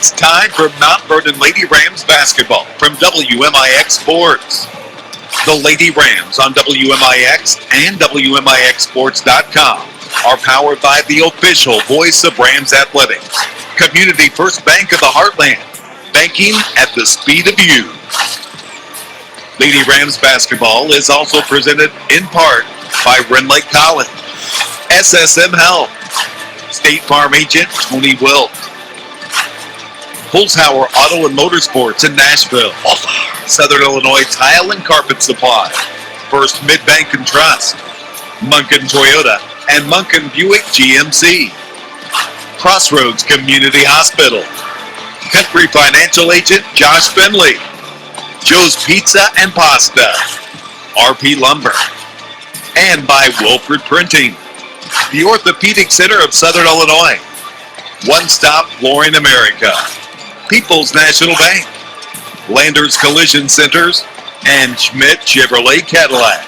It's time for Mount Vernon Lady Rams basketball from WMIX Sports. The Lady Rams on WMIX and WMIXSports.com are powered by the official voice of Rams Athletics, Community First Bank of the Heartland, banking at the speed of you. Lady Rams basketball is also presented in part by Renlake College, SSM Health, State Farm Agent Tony Wilt, Holzhauer Auto and Motorsports in Nashville, Southern Illinois Tile and Carpet Supply, First Mid-Bank and Trust, Munkin Toyota and Munkin Buick GMC, Crossroads Community Hospital, Country Financial Agent Josh Finley, Joe's Pizza and Pasta, RP Lumber, and by Wilfred Printing, the Orthopedic Center of Southern Illinois, One Stop Flooring America, People's National Bank, Landers Collision Centers, and Schmidt Chevrolet Cadillac.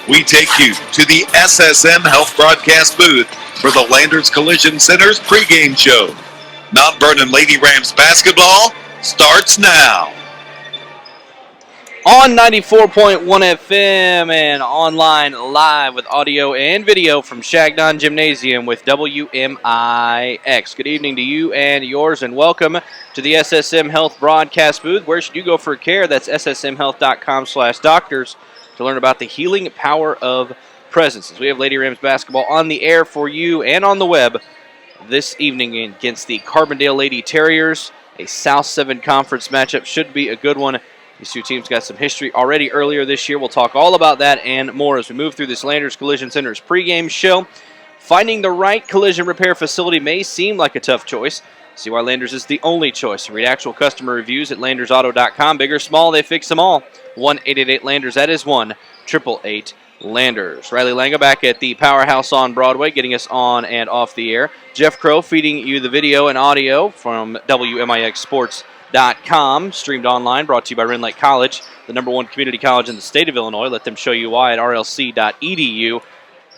We take you to the SSM Health Broadcast booth for the Landers Collision Centers pregame show. Mount Vernon Lady Rams basketball starts now. On 94.1 FM and online live with audio and video from Shagnon Gymnasium with WMIX. Good evening to you and yours, and welcome to the SSM Health Broadcast booth. Where should you go for care? That's ssmhealth.com/doctors to learn about the healing power of presence. As we have Lady Rams basketball on the air for you and on the web this evening against the Carbondale Lady Terriers. A South 7 Conference matchup should be a good one. These two teams got some history already earlier this year. We'll talk all about that and more as we move through this Landers Collision Center's pregame show. Finding the right collision repair facility may seem like a tough choice. See why Landers is the only choice. Read actual customer reviews at landersauto.com. Big or small, they fix them all. 1-888-LANDERS. That is 1-888-LANDERS. Riley Langa back at the Powerhouse on Broadway, getting us on and off the air. Jeff Crow feeding you the video and audio from WMIX Sports. .com, streamed online, brought to you by Renlake College, the #1 community college in the state of Illinois. Let them show you why at rlc.edu.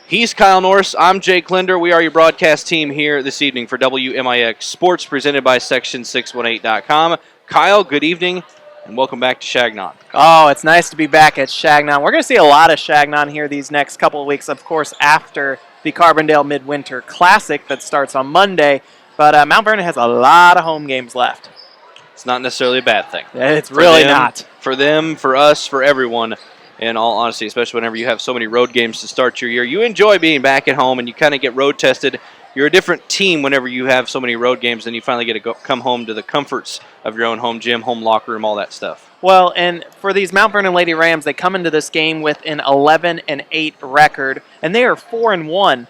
He's Kyle Norris. I'm Jake Linder. We are your broadcast team here this evening for WMIX Sports, presented by Section618.com. Kyle, good evening, and welcome back to Shagnon. Oh, it's nice to be back at Shagnon. We're going to see a lot of Shagnon here these next couple of weeks, of course, after the Carbondale Midwinter Classic that starts on Monday. But Mount Vernon has a lot of home games left. It's not necessarily a bad thing. It's really not. For them, for us, for everyone, in all honesty, especially whenever you have so many road games to start your year. You enjoy being back at home, and you kind of get road tested. You're a different team whenever you have so many road games, and you finally get to come home to the comforts of your own home gym, home locker room, all that stuff. Well, and for these Mount Vernon Lady Rams, they come into this game with an 11-8 record, and they are 4-1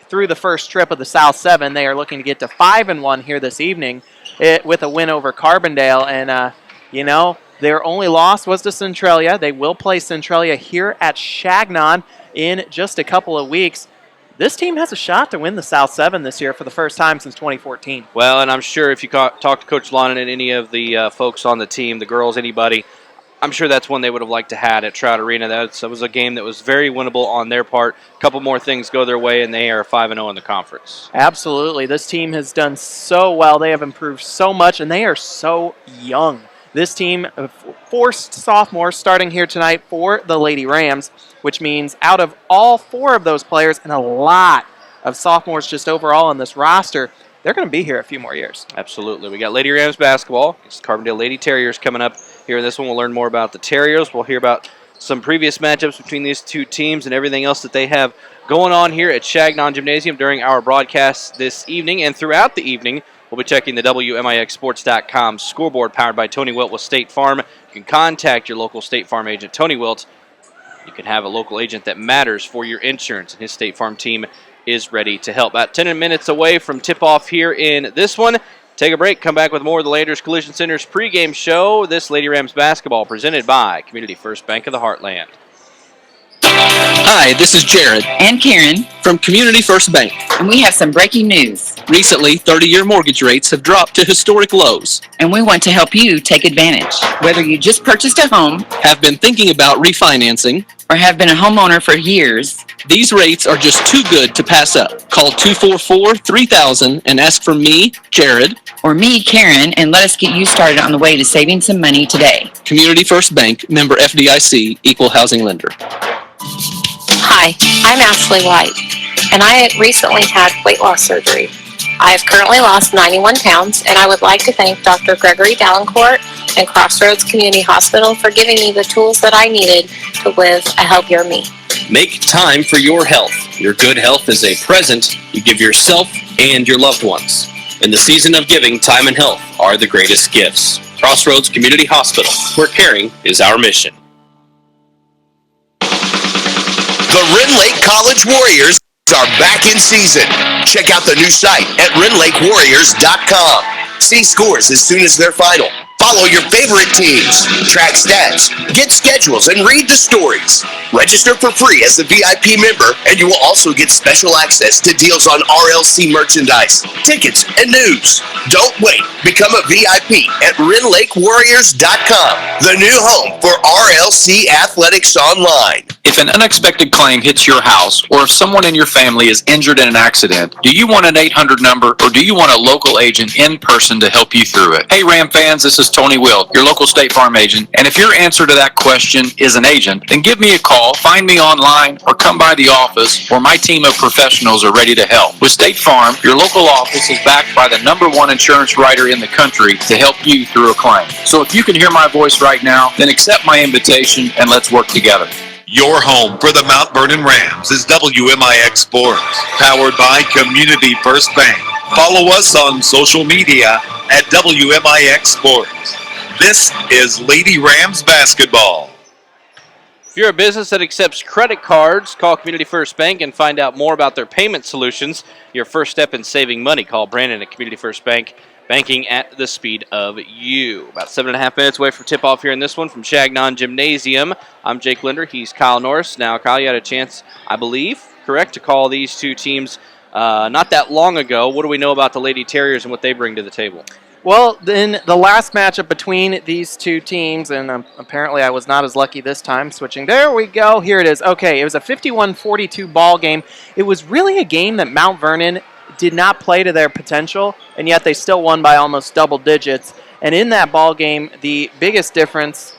through the first trip of the South 7. They are looking to get to 5-1 here this evening with a win over Carbondale. And, their only loss was to Centralia. They will play Centralia here at Shagnon in just a couple of weeks. This team has a shot to win the South 7 this year for the first time since 2014. Well, and I'm sure if you talk to Coach Lonan and any of the folks on the team, the girls, anybody, I'm sure that's one they would have liked to have at Trout Arena. That was a game that was very winnable on their part. A couple more things go their way, and they are 5-0 in the conference. Absolutely. This team has done so well. They have improved so much, and they are so young. This team, 4 sophomores starting here tonight for the Lady Rams, which means out of all 4 of those players and a lot of sophomores just overall on this roster, they're going to be here a few more years. Absolutely. We got Lady Rams basketball. It's Carbondale Lady Terriers coming up here in this one. We'll learn more about the Terriers. We'll hear about some previous matchups between these two teams and everything else that they have going on here at Shagnon Gymnasium during our broadcast this evening. And throughout the evening, we'll be checking the WMIXSports.com scoreboard powered by Tony Wilt with State Farm. You can contact your local State Farm agent, Tony Wilt. You can have a local agent that matters for your insurance, and his State Farm team is ready to help. About 10 minutes away from tip-off here in this one. Take a break, come back with more of the Landers Collision Center's pregame show. This Lady Rams basketball presented by Community First Bank of the Heartland. Hi, this is Jared and Karen from Community First Bank. And we have some breaking news. Recently, 30-year mortgage rates have dropped to historic lows. And we want to help you take advantage. Whether you just purchased a home, have been thinking about refinancing, or have been a homeowner for years, These rates are just too good to pass up. Call 244-3000 and ask for me, Jared. or me, Karen, and let us get you started on the way to saving some money today. Community First Bank, member FDIC, equal housing lender. Hi, I'm Ashley White, and I recently had weight loss surgery. I have currently lost 91 pounds, and I would like to thank Dr. Gregory Davenport and Crossroads Community Hospital for giving me the tools that I needed to live a healthier me. Make time for your health. Your good health is a present you give yourself and your loved ones. In the season of giving, time and health are the greatest gifts. Crossroads Community Hospital, where caring is our mission. The Wren Lake College Warriors are back in season. Check out the new site at wrenlakewarriors.com. See scores as soon as they're final. Follow your favorite teams, track stats, get schedules, and read the stories. Register for free as a VIP member, and you will also get special access to deals on RLC merchandise, tickets, and news. Don't wait. Become a VIP at wrenlakewarriors.com, the new home for RLC Athletics Online. If an unexpected claim hits your house, or if someone in your family is injured in an accident, do you want an 800 number, or do you want a local agent in person to help you through it? Hey Ram fans, this is Tony Wild, your local State Farm agent, and if your answer to that question is an agent, then give me a call, find me online, or come by the office where my team of professionals are ready to help. With State Farm, your local office is backed by the #1 insurance writer in the country to help you through a claim. So if you can hear my voice right now, then accept my invitation and let's work together. Your home for the Mount Vernon Rams is WMIX Sports, powered by Community First Bank. Follow us on social media at WMIX Sports. This is Lady Rams basketball. If you're a business that accepts credit cards, call Community First Bank and find out more about their payment solutions. Your first step in saving money. Call Brandon at Community First Bank. Banking at the speed of you. About 7.5 minutes away from tip-off here in this one from Chagnon Gymnasium. I'm Jake Linder. He's Kyle Norris. Now, Kyle, you had a chance, I believe, correct, to call these two teams not that long ago. What do we know about the Lady Terriers and what they bring to the table? Well, in the last matchup between these two teams, and apparently I was not as lucky this time switching. There we go. Here it is. Okay, it was a 51-42 ball game. It was really a game that Mount Vernon did not play to their potential, and yet they still won by almost double digits. And in that ball game, the biggest difference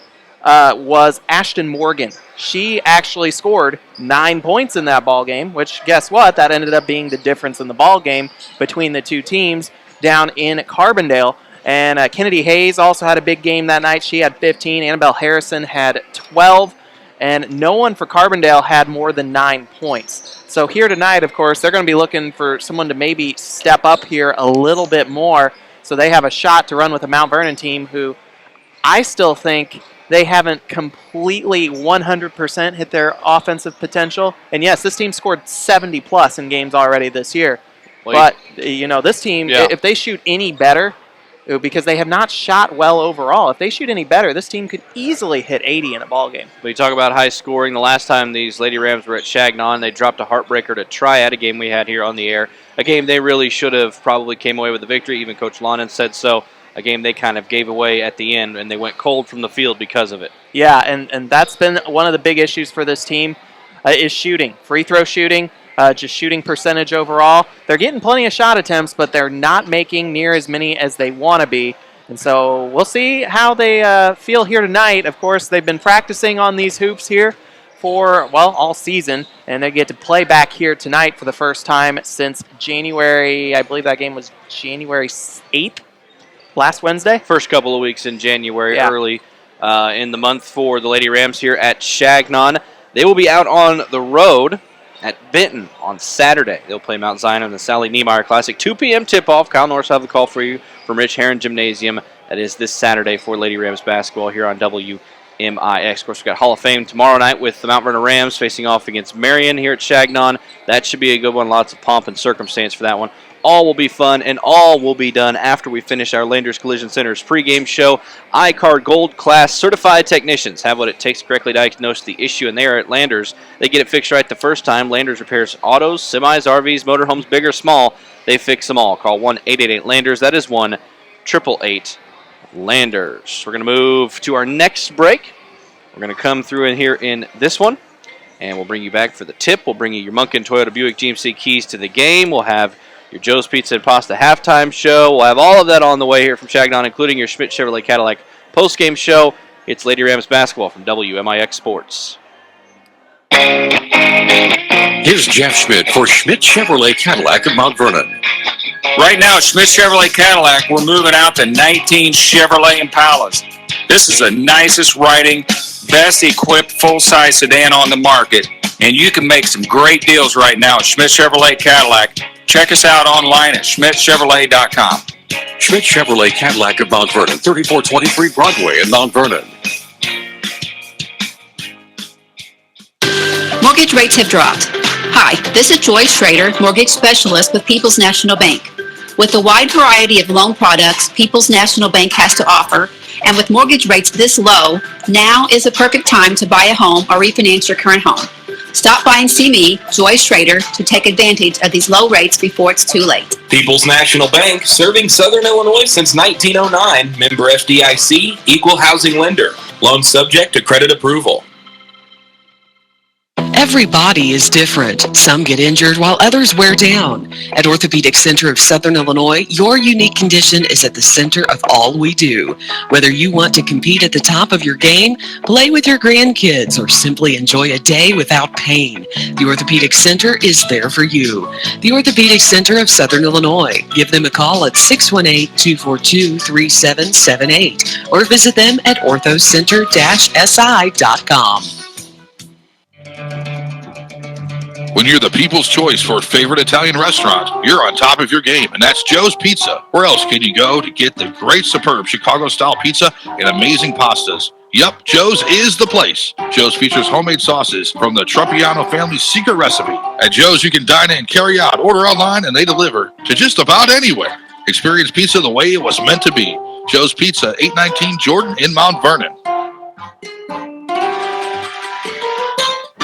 was Ashton Morgan. She actually scored 9 points in that ball game, which, guess what? That ended up being the difference in the ball game between the two teams down in Carbondale. And Kennedy Hayes also had a big game that night. She had 15. Annabelle Harrison had 12. And no one for Carbondale had more than 9 points. So here tonight, of course, they're going to be looking for someone to maybe step up here a little bit more so they have a shot to run with a Mount Vernon team who I still think they haven't completely 100% hit their offensive potential. And yes, this team scored 70-plus in games already this year. But, you know, this team, if they shoot any better, because they have not shot well overall. If they shoot any better, this team could easily hit 80 in a ball game. But you talk about high scoring. The last time these Lady Rams were at Chagnon, they dropped a heartbreaker to Triad, a game we had here on the air. A game they really should have probably came away with the victory. Even Coach Lonan said so. A game they kind of gave away at the end, and they went cold from the field because of it. Yeah, and that's been one of the big issues for this team is shooting. Free throw shooting. Just shooting percentage overall. They're getting plenty of shot attempts, but they're not making near as many as they want to be. And so we'll see how they feel here tonight. Of course, they've been practicing on these hoops here for, well, all season. And they get to play back here tonight for the first time since January. I believe that game was January 8th, last Wednesday. First couple of weeks in January, early in the month for the Lady Rams here at Chagnon. They will be out on the road at Benton on Saturday. They'll play Mount Zion in the Sally Niemeyer Classic. 2 p.m. tip-off. Kyle Norris will have the call for you from Rich Herron Gymnasium. That is this Saturday for Lady Rams basketball here on WMIX. Of course, we've got Hall of Fame tomorrow night with the Mount Vernon Rams facing off against Marion here at Chagnon. That should be a good one. Lots of pomp and circumstance for that one. All will be fun, and all will be done after we finish our Landers Collision Center's pregame show. iCar Gold Class certified technicians have what it takes to correctly diagnose the issue, and they are at Landers. They get it fixed right the first time. Landers repairs autos, semis, RVs, motorhomes, big or small. They fix them all. Call 1-888-LANDERS. That is 1-888-LANDERS. We're going to move to our next break. We're going to come through in here in this one. And we'll bring you back for the tip. We'll bring you your Munkin Toyota Buick GMC keys to the game. We'll have your Joe's Pizza and Pasta halftime show. We'll have all of that on the way here from Shagnon, including your Schmidt Chevrolet Cadillac postgame show. It's Lady Rams basketball from WMIX Sports. Here's Jeff Schmidt for Schmidt Chevrolet Cadillac of Mount Vernon. Right now, Schmidt Chevrolet Cadillac, we're moving out the 19 Chevrolet Impalas. This is the nicest riding, best equipped full-size sedan on the market, and you can make some great deals right now at Schmidt Chevrolet Cadillac. Check us out online at schmidtchevrolet.com. Schmidt Chevrolet Cadillac of Mount Vernon, 3423 Broadway in Mount Vernon. Mortgage rates have dropped. Hi, this is Joy Schrader, mortgage specialist with People's National Bank. With the wide variety of loan products People's National Bank has to offer, and with mortgage rates this low, now is the perfect time to buy a home or refinance your current home. Stop by and see me, Joy Schrader, to take advantage of these low rates before it's too late. People's National Bank, serving Southern Illinois since 1909. Member FDIC, equal housing lender. Loan subject to credit approval. Every body is different. Some get injured while others wear down. At Orthopedic Center of Southern Illinois, your unique condition is at the center of all we do. Whether you want to compete at the top of your game, play with your grandkids, or simply enjoy a day without pain, the Orthopedic Center is there for you. The Orthopedic Center of Southern Illinois. Give them a call at 618-242-3778 or visit them at orthocenter-si.com. When you're the people's choice for a favorite Italian restaurant, you're on top of your game, and that's Joe's Pizza. Where else can you go to get the great, superb Chicago-style pizza and amazing pastas? Yup, Joe's is the place. Joe's features homemade sauces from the Trappiano family's secret recipe. At Joe's, you can dine in, carry out, order online, and they deliver to just about anywhere. Experience pizza the way it was meant to be. Joe's Pizza, 819 Jordan in Mount Vernon.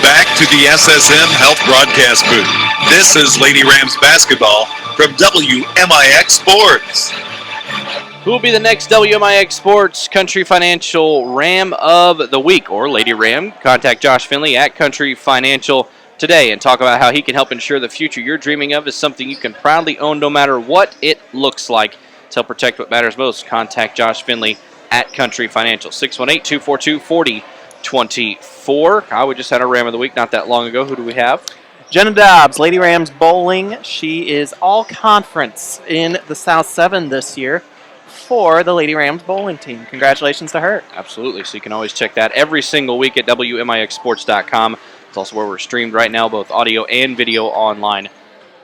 Back to the SSM Health Broadcast booth. This is Lady Rams basketball from WMIX Sports. Who will be the next WMIX Sports Country Financial Ram of the Week or Lady Ram? Contact Josh Finley at Country Financial today and talk about how he can help ensure the future you're dreaming of is something you can proudly own no matter what it looks like. To help protect what matters most, contact Josh Finley at Country Financial. 618-242-4024. We just had our Ram of the Week not that long ago. Who do we have? Jenna Dobbs, Lady Rams bowling. She is all conference in the South 7 this year for the Lady Rams bowling team. Congratulations to her. Absolutely. So you can always check that every single week at WMIXsports.com. It's also where we're streamed right now, both audio and video online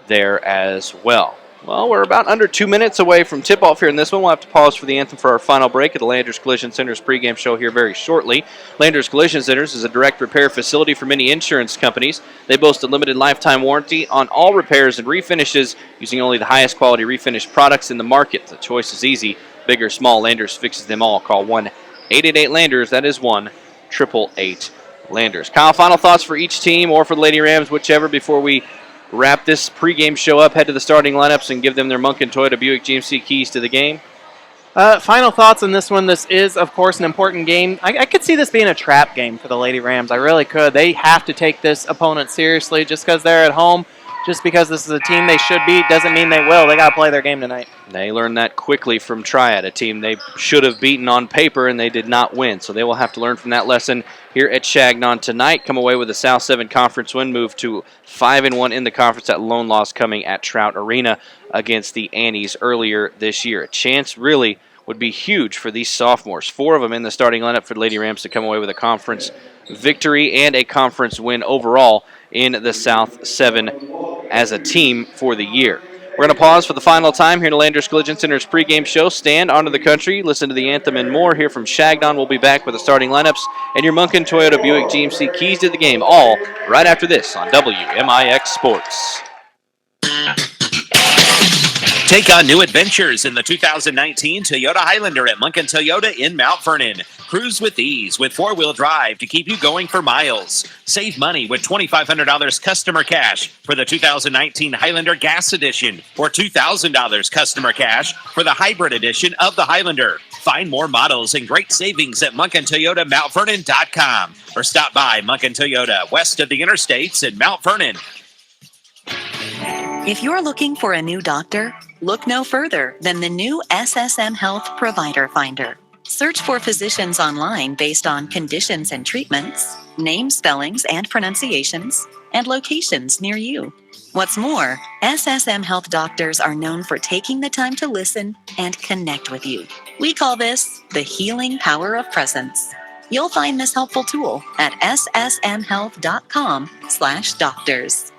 there as well. Well, we're about under 2 minutes away from tip-off here in this one. We'll have to pause for the anthem for our final break at the Landers Collision Center's pregame show here very shortly. Landers Collision Centers is a direct repair facility for many insurance companies. They boast a limited lifetime warranty on all repairs and refinishes using only the highest quality refinish products in the market. The choice is easy. Big or small, Landers fixes them all. Call 1-888-LANDERS. That is 1-888-LANDERS. Kyle, final thoughts for each team or for the Lady Rams, whichever, before we wrap this pregame show up, head to the starting lineups, and give them their Munkin Toyota Buick GMC keys to the game? Final thoughts on this one. This is, of course, an important game. I could see this being a trap game for the Lady Rams. I really could. They have to take this opponent seriously. Just because they're at home, just because this is a team they should beat, doesn't mean they will. They got to play their game tonight. They learned that quickly from Triad, a team they should have beaten on paper, and they did not win. So they will have to learn from that lesson here at Shagnon tonight. Come away with a South 7 conference win, move to 5-1 in the conference. That lone loss coming at Trout Arena against the Annies earlier this year. A chance really would be huge for these sophomores. 4 of them in the starting lineup for the Lady Rams to come away with a conference victory and a conference win overall in the South 7 as a team for the year. We're going to pause for the final time here to Landers Collision Center's pregame show. Stand onto the country, listen to the anthem and more here from Shagnon. We'll be back with the starting lineups and your Munkin Toyota Buick GMC keys to the game, all right after this on WMIX Sports. Take on new adventures in the 2019 Toyota Highlander at Munkin Toyota in Mount Vernon. Cruise with ease with four-wheel drive to keep you going for miles. Save money with $2,500 customer cash for the 2019 Highlander Gas Edition or $2,000 customer cash for the hybrid edition of the Highlander. Find more models and great savings at MunkinToyotaMountVernon.com or stop by Munkin Toyota west of the interstates in Mount Vernon. If you're looking for a new doctor, look no further than the new SSM Health Provider Finder. Search for physicians online based on conditions and treatments, name spellings and pronunciations, and locations near you. What's more, SSM Health doctors are known for taking the time to listen and connect with you. We call this the healing power of presence. You'll find this helpful tool at ssmhealth.com/doctors.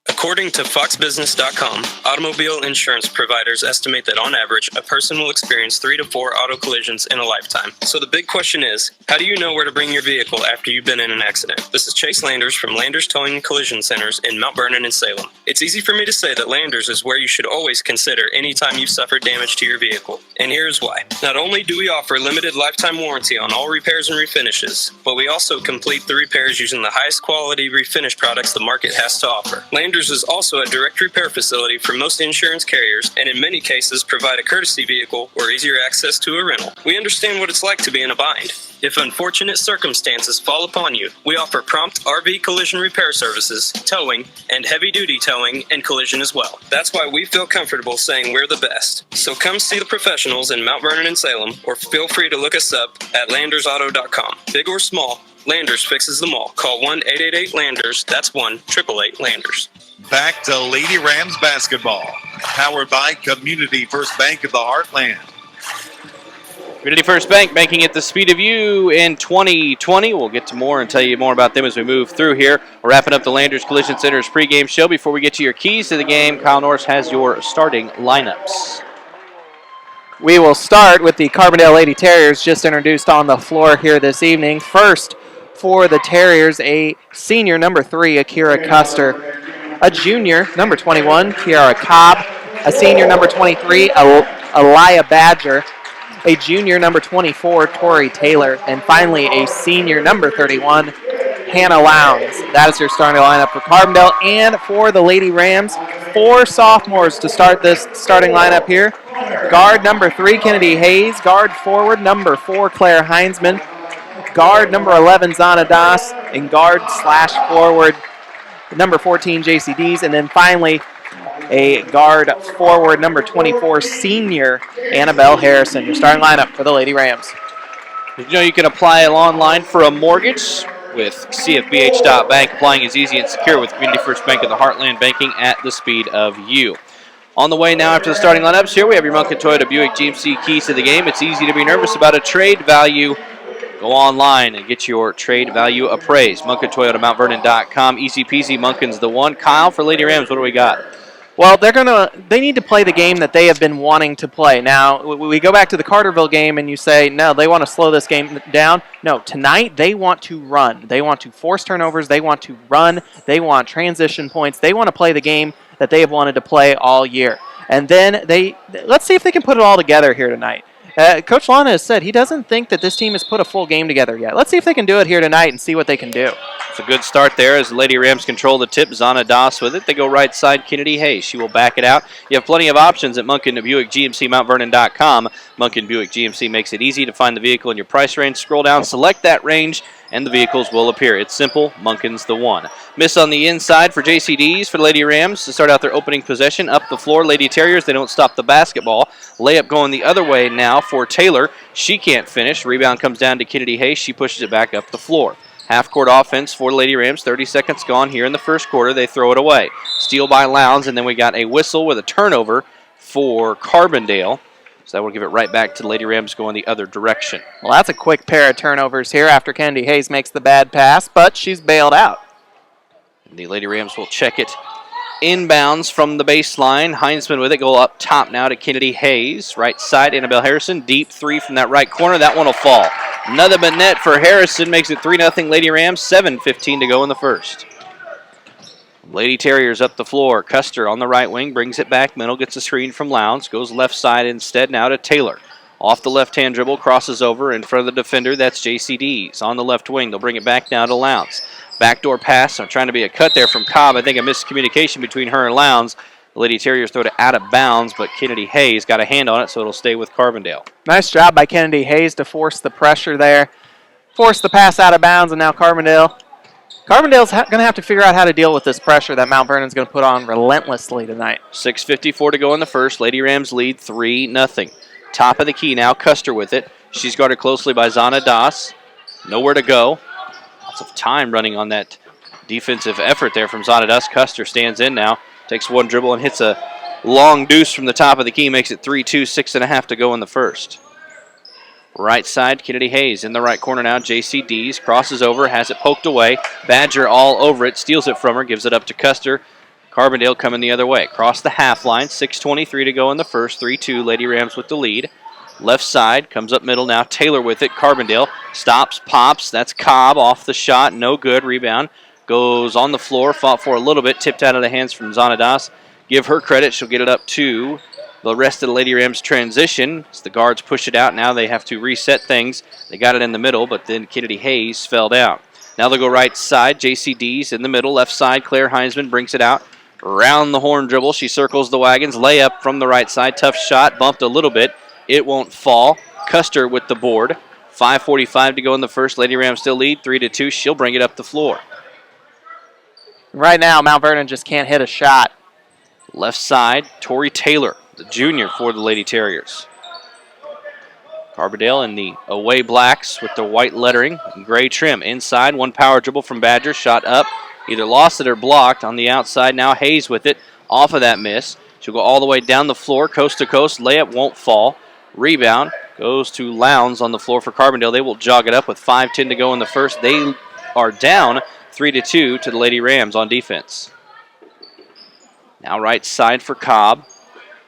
According to FoxBusiness.com, automobile insurance providers estimate that on average, a person will experience 3 to 4 auto collisions in a lifetime. So the big question is, how do you know where to bring your vehicle after you've been in an accident? This is Chase Landers from Landers Towing and Collision Centers in Mount Vernon and Salem. It's easy for me to say that Landers is where you should always consider anytime you've suffered damage to your vehicle. And here's why. Not only do we offer limited lifetime warranty on all repairs and refinishes, but we also complete the repairs using the highest quality refinish products the market has to offer. Landers is also a direct repair facility for most insurance carriers and in many cases provide a courtesy vehicle or easier access to a rental. We understand what it's like to be in a bind. If unfortunate circumstances fall upon you, we offer prompt RV collision repair services, towing, and heavy-duty towing and collision as well. That's why we feel comfortable saying we're the best. So come see the professionals in Mount Vernon and Salem or feel free to look us up at landersauto.com. Big or small, Landers fixes them all. Call 1-888-LANDERS. That's 1-888-LANDERS. Back to Lady Rams basketball. Powered by Community First Bank of the Heartland. Community First Bank, banking at the speed of you in 2020. We'll get to more and tell you more about them as we move through here. We're wrapping up the Landers Collision Center's pregame show. Before we get to your keys to the game, Kyle Norris has your starting lineups. We will start with the Carbondale Lady Terriers just introduced on the floor here this evening. First, for the Terriers, a senior, number 3, Akira Custer. A junior, number 21, Kiara Cobb. A senior, number 23, Aliyah Badger. A junior, number 24, Tori Taylor. And finally, a senior, number 31, Hannah Lowndes. That is your starting lineup for Carbondale. And for the Lady Rams, 4 sophomores to start this starting lineup here. Guard number 3, Kennedy Hayes. Guard forward, number 4, Claire Heinzman. Guard number 11, Zana Das. And guard/forward, number 14, JC Dees. And then finally, a guard forward, number 24, senior Annabelle Harrison. Your starting lineup for the Lady Rams. Did you know you can apply online for a mortgage with CFBH.Bank? Applying is easy and secure with Community First Bank of the Heartland, banking at the speed of you. On the way now after the starting lineups here, we have your Munkin Toyota Buick GMC keys to the game. It's easy to be nervous about a trade value. Go online and get your trade value appraised. MunkinToyotaMountVernon.com. Easy peasy, Munkin's the one. Kyle, for Lady Rams, what do we got? Well, they need to play the game that they have been wanting to play. Now, we go back to the Carterville game and you say, no, they want to slow this game down. No, tonight they want to run. They want to force turnovers. They want to run. They want transition points. They want to play the game that they have wanted to play all year. And then let's see if they can put it all together here tonight. Coach Lana has said he doesn't think that this team has put a full game together yet. Let's see if they can do it here tonight and see what they can do. It's a good start there as the Lady Rams control the tip. Zana Das with it. They go right side, Kennedy Hayes. She will back it out. You have plenty of options at Munkin Buick GMC MountVernon.com. Munkin Buick GMC makes it easy to find the vehicle in your price range. Scroll down, select that range, and the vehicles will appear. It's simple. Munkin's the one. Miss on the inside for JCDs for the Lady Rams to start out their opening possession. Up the floor, Lady Terriers, they don't stop the basketball. Layup going the other way now for Taylor. She can't finish. Rebound comes down to Kennedy Hayes. She pushes it back up the floor. Half-court offense for the Lady Rams. 30 seconds gone here in the first quarter. They throw it away. Steal by Lowndes, and then we got a whistle with a turnover for Carbondale. So that will give it right back to the Lady Rams going the other direction. Well, that's a quick pair of turnovers here after Kennedy Hayes makes the bad pass, but she's bailed out. The Lady Rams will check it inbounds from the baseline. Heinzman with it. Go up top now to Kennedy Hayes. Right side, Annabelle Harrison. Deep three from that right corner. That one will fall. Another but net for Harrison. Makes it 3-0 Lady Rams. 7:15 to go in the first. Lady Terriers up the floor. Custer on the right wing, brings it back middle, gets a screen from Lowndes, goes left side instead now to Taylor. Off the left-hand dribble, crosses over in front of the defender. That's JCD's on the left wing. They'll bring it back now to Lowndes. Backdoor pass. I'm trying to be a cut there from Cobb. I think a miscommunication between her and Lowndes. The Lady Terriers throw it out of bounds, but Kennedy Hayes got a hand on it, so it'll stay with Carbondale. Nice job by Kennedy Hayes to force the pressure there. Force the pass out of bounds, and now Carbondale's going to have to figure out how to deal with this pressure that Mount Vernon's going to put on relentlessly tonight. 6:54 to go in the first. Lady Rams lead 3-0. Top of the key now, Custer with it. She's guarded closely by Zana Das. Nowhere to go. Lots of time running on that defensive effort there from Zana Das. Custer stands in now, takes one dribble and hits a long deuce from the top of the key, makes it 3-2, 6.5 to go in the first. Right side, Kennedy Hayes in the right corner now. JCD's crosses over, has it poked away. Badger all over it, steals it from her, gives it up to Custer. Carbondale coming the other way. Across the half line, 6:23 to go in the first. 3-2, Lady Rams with the lead. Left side, comes up middle now. Taylor with it. Carbondale stops, pops. That's Cobb off the shot. No good. Rebound. Goes on the floor. Fought for a little bit. Tipped out of the hands from Zanadas. Give her credit. She'll get it up to the rest of the Lady Rams transition. As the guards push it out, now they have to reset things. They got it in the middle, but then Kennedy Hayes fell down. Now they'll go right side. JCD's in the middle. Left side, Claire Heinzman brings it out. Around the horn dribble, she circles the wagons. Layup from the right side. Tough shot. Bumped a little bit. It won't fall. Custer with the board. 5:45 to go in the first. Lady Rams still lead 3-2. She'll bring it up the floor. Right now, Mount Vernon just can't hit a shot. Left side, Tori Taylor, the junior for the Lady Terriers. Carbondale in the away blacks with the white lettering and gray trim. Inside, one power dribble from Badger. Shot up. Either lost it or blocked on the outside. Now Hayes with it off of that miss. She'll go all the way down the floor, coast to coast. Layup won't fall. Rebound goes to Lowndes on the floor for Carbondale. They will jog it up with 5:10 to go in the first. They are down 3-2 to the Lady Rams on defense. Now right side for Cobb.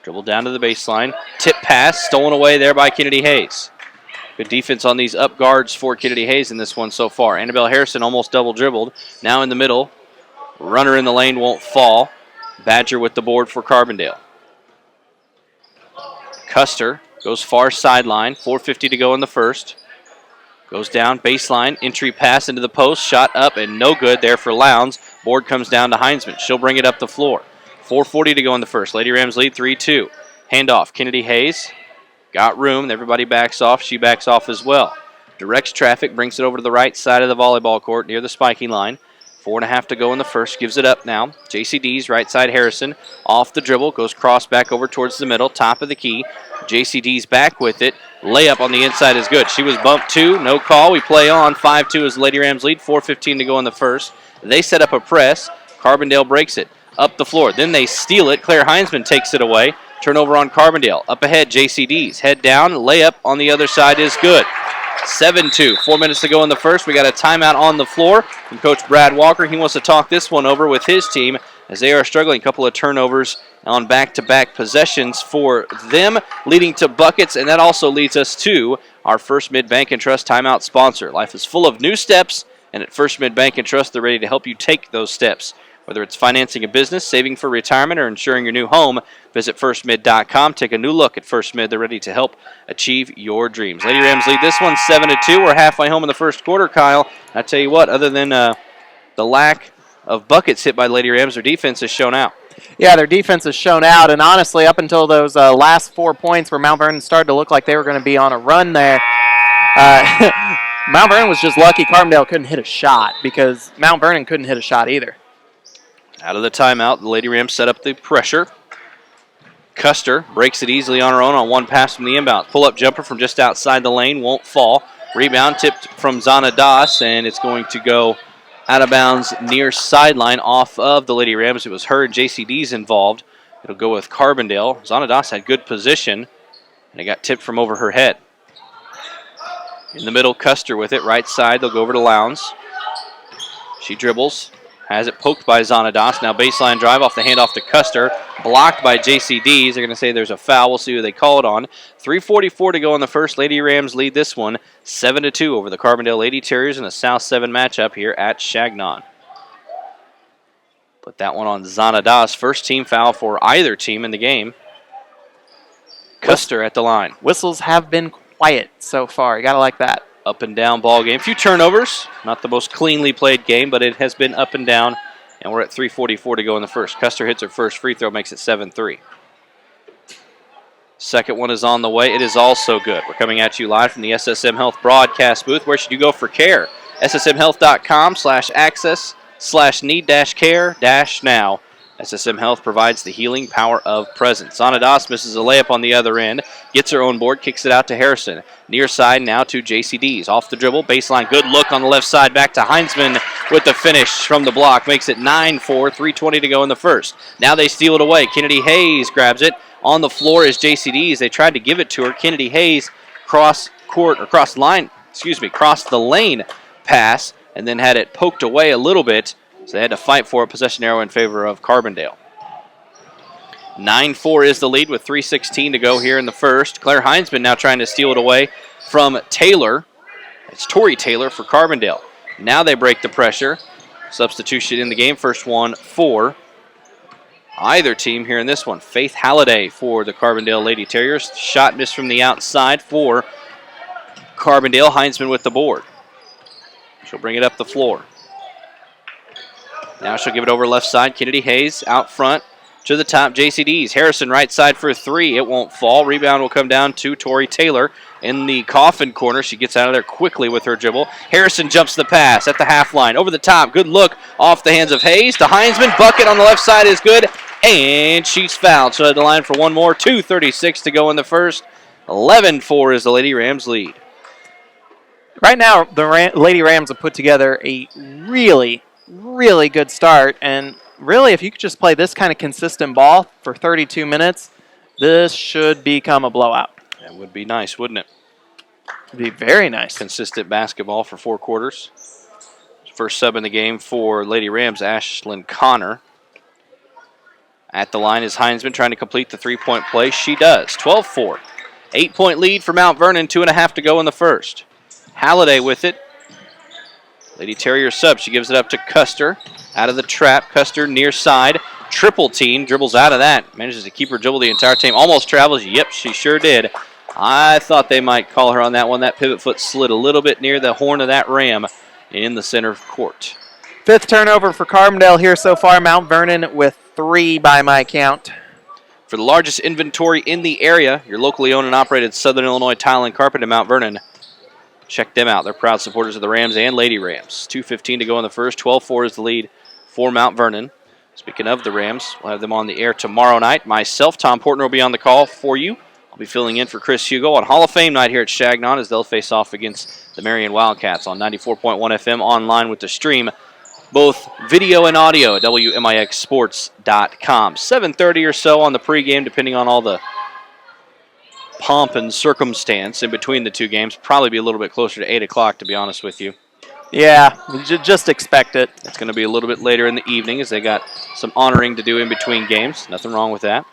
Dribble down to the baseline. Tip pass stolen away there by Kennedy Hayes. Good defense on these up guards for Kennedy Hayes in this one so far. Annabelle Harrison almost double dribbled. Now in the middle. Runner in the lane won't fall. Badger with the board for Carbondale. Custer goes far sideline. 4:50 to go in the first. Goes down baseline. Entry pass into the post. Shot up and no good there for Lowndes. Board comes down to Heinzman. She'll bring it up the floor. 4:40 to go in the first. Lady Rams lead 3-2. Handoff. Kennedy Hayes. Got room. Everybody backs off. She backs off as well. Directs traffic. Brings it over to the right side of the volleyball court near the spiking line. 4.5 to go in the first. Gives it up now. JCD's right side Harrison. Off the dribble. Goes cross back over towards the middle. Top of the key. JCD's back with it. Layup on the inside is good. She was bumped too. No call. We play on. 5-2 as the Lady Rams lead. 4:15 to go in the first. They set up a press. Carbondale breaks it. Up the floor. Then they steal it. Claire Heinzman takes it away. Turnover on Carbondale. Up ahead, JCD's. Head down. Layup on the other side is good. 7-2. 4 minutes to go in the first. We got a timeout on the floor from Coach Brad Walker. He wants to talk this one over with his team as they are struggling. A couple of turnovers on back-to-back possessions for them, leading to buckets, and that also leads us to our First Mid Bank and Trust timeout sponsor. Life is full of new steps, and at First Mid Bank and Trust, they're ready to help you take those steps. Whether it's financing a business, saving for retirement, or insuring your new home, visit firstmid.com. Take a new look at First Mid. They're ready to help achieve your dreams. Lady Rams lead this one 7-2. We're halfway home in the first quarter, Kyle. I tell you what, other than the lack of buckets hit by Lady Rams, their defense has shown out. Yeah, their defense has shown out, and honestly, up until those last 4 points where Mount Vernon started to look like they were going to be on a run there, Mount Vernon was just lucky Carbondale couldn't hit a shot because Mount Vernon couldn't hit a shot either. Out of the timeout, the Lady Rams set up the pressure. Custer breaks it easily on her own on one pass from the inbound. Pull-up jumper from just outside the lane, won't fall. Rebound tipped from Zana Das, and it's going to go out of bounds near sideline off of the Lady Rams. It was her and JCD's involved. It'll go with Carbondale. Zana Das had good position, and it got tipped from over her head. In the middle, Custer with it. Right side, they'll go over to Lowndes. She dribbles. Has it poked by Zanadas. Now baseline drive off the handoff to Custer. Blocked by JCD's. They're going to say there's a foul. We'll see who they call it on. 3:44 to go in the first. Lady Rams lead this one 7-2 over the Carbondale Lady Terriers in a South 7 matchup here at Chagnon. Put that one on Zanadas. First team foul for either team in the game. Custer at the line. Whistles have been quiet so far. You got to like that. Up and down ball game. Few turnovers. Not the most cleanly played game, but it has been up and down. And we're at 3:44 to go in the first. Custer hits her first free throw, makes it 7-3. Second one is on the way. It is also good. We're coming at you live from the SSM Health broadcast booth. Where should you go for care? ssmhealth.com/access/need-care-now. SSM Health provides the healing power of presence. Zanadas misses a layup on the other end. Gets her own board, kicks it out to Harrison. Near side now to JCDs. Off the dribble, baseline, good look on the left side. Back to Heinzman with the finish from the block. Makes it 9-4, 3:20 to go in the first. Now they steal it away. Kennedy Hayes grabs it. On the floor is JCDs. They tried to give it to her. Kennedy Hayes crossed the lane pass and then had it poked away a little bit. So they had to fight for a possession arrow in favor of Carbondale. 9-4 is the lead with 3:16 to go here in the first. Claire Heinzman now trying to steal it away from Taylor. It's Tori Taylor for Carbondale. Now they break the pressure. Substitution in the game. First one for either team here in this one. Faith Halliday for the Carbondale Lady Terriers. Shot missed from the outside for Carbondale. Heinzman with the board. She'll bring it up the floor. Now she'll give it over left side. Kennedy Hayes out front to the top. JCDs. Harrison right side for 3. It won't fall. Rebound will come down to Tori Taylor in the coffin corner. She gets out of there quickly with her dribble. Harrison jumps the pass at the half line. Over the top. Good look off the hands of Hayes to Heinzman. Bucket on the left side is good. And she's fouled. So at the line for one more. 2:36 to go in the first. 11-4 is the Lady Rams lead. Right now, the Lady Rams have put together a really good start. And really, if you could just play this kind of consistent ball for 32 minutes, this should become a blowout. That would be nice, wouldn't it? It'd be very nice. Consistent basketball for 4 quarters. First sub in the game for Lady Rams, Ashlyn Connor. At the line is Heinzman trying to complete the three-point play. She does. 12-4. 8-point lead for Mount Vernon. 2.5 to go in the first. Halliday with it. Lady Terrier sub. She gives it up to Custer. Out of the trap. Custer near side. Triple team. Dribbles out of that. Manages to keep her dribble the entire time. Almost travels. Yep, she sure did. I thought they might call her on that one. That pivot foot slid a little bit near the horn of that ram in the center court. 5th turnover for Carbondale here so far. Mount Vernon with 3 by my count. For the largest inventory in the area, your locally owned and operated Southern Illinois Tile and Carpet in Mount Vernon. Check them out. They're proud supporters of the Rams and Lady Rams. 2:15 to go in the first. 12-4 is the lead for Mount Vernon. Speaking of the Rams, we'll have them on the air tomorrow night. Myself, Tom Portner, will be on the call for you. I'll be filling in for Chris Hugo on Hall of Fame night here at Chagnon as they'll face off against the Marion Wildcats on 94.1 FM online with the stream. Both video and audio at WMIXSports.com. 7:30 or so on the pregame, depending on all the pomp and circumstance in between the two games. Probably be a little bit closer to 8 o'clock, to be honest with you. Yeah, just expect it. It's going to be a little bit later in the evening as they got some honoring to do in between games. Nothing wrong with that.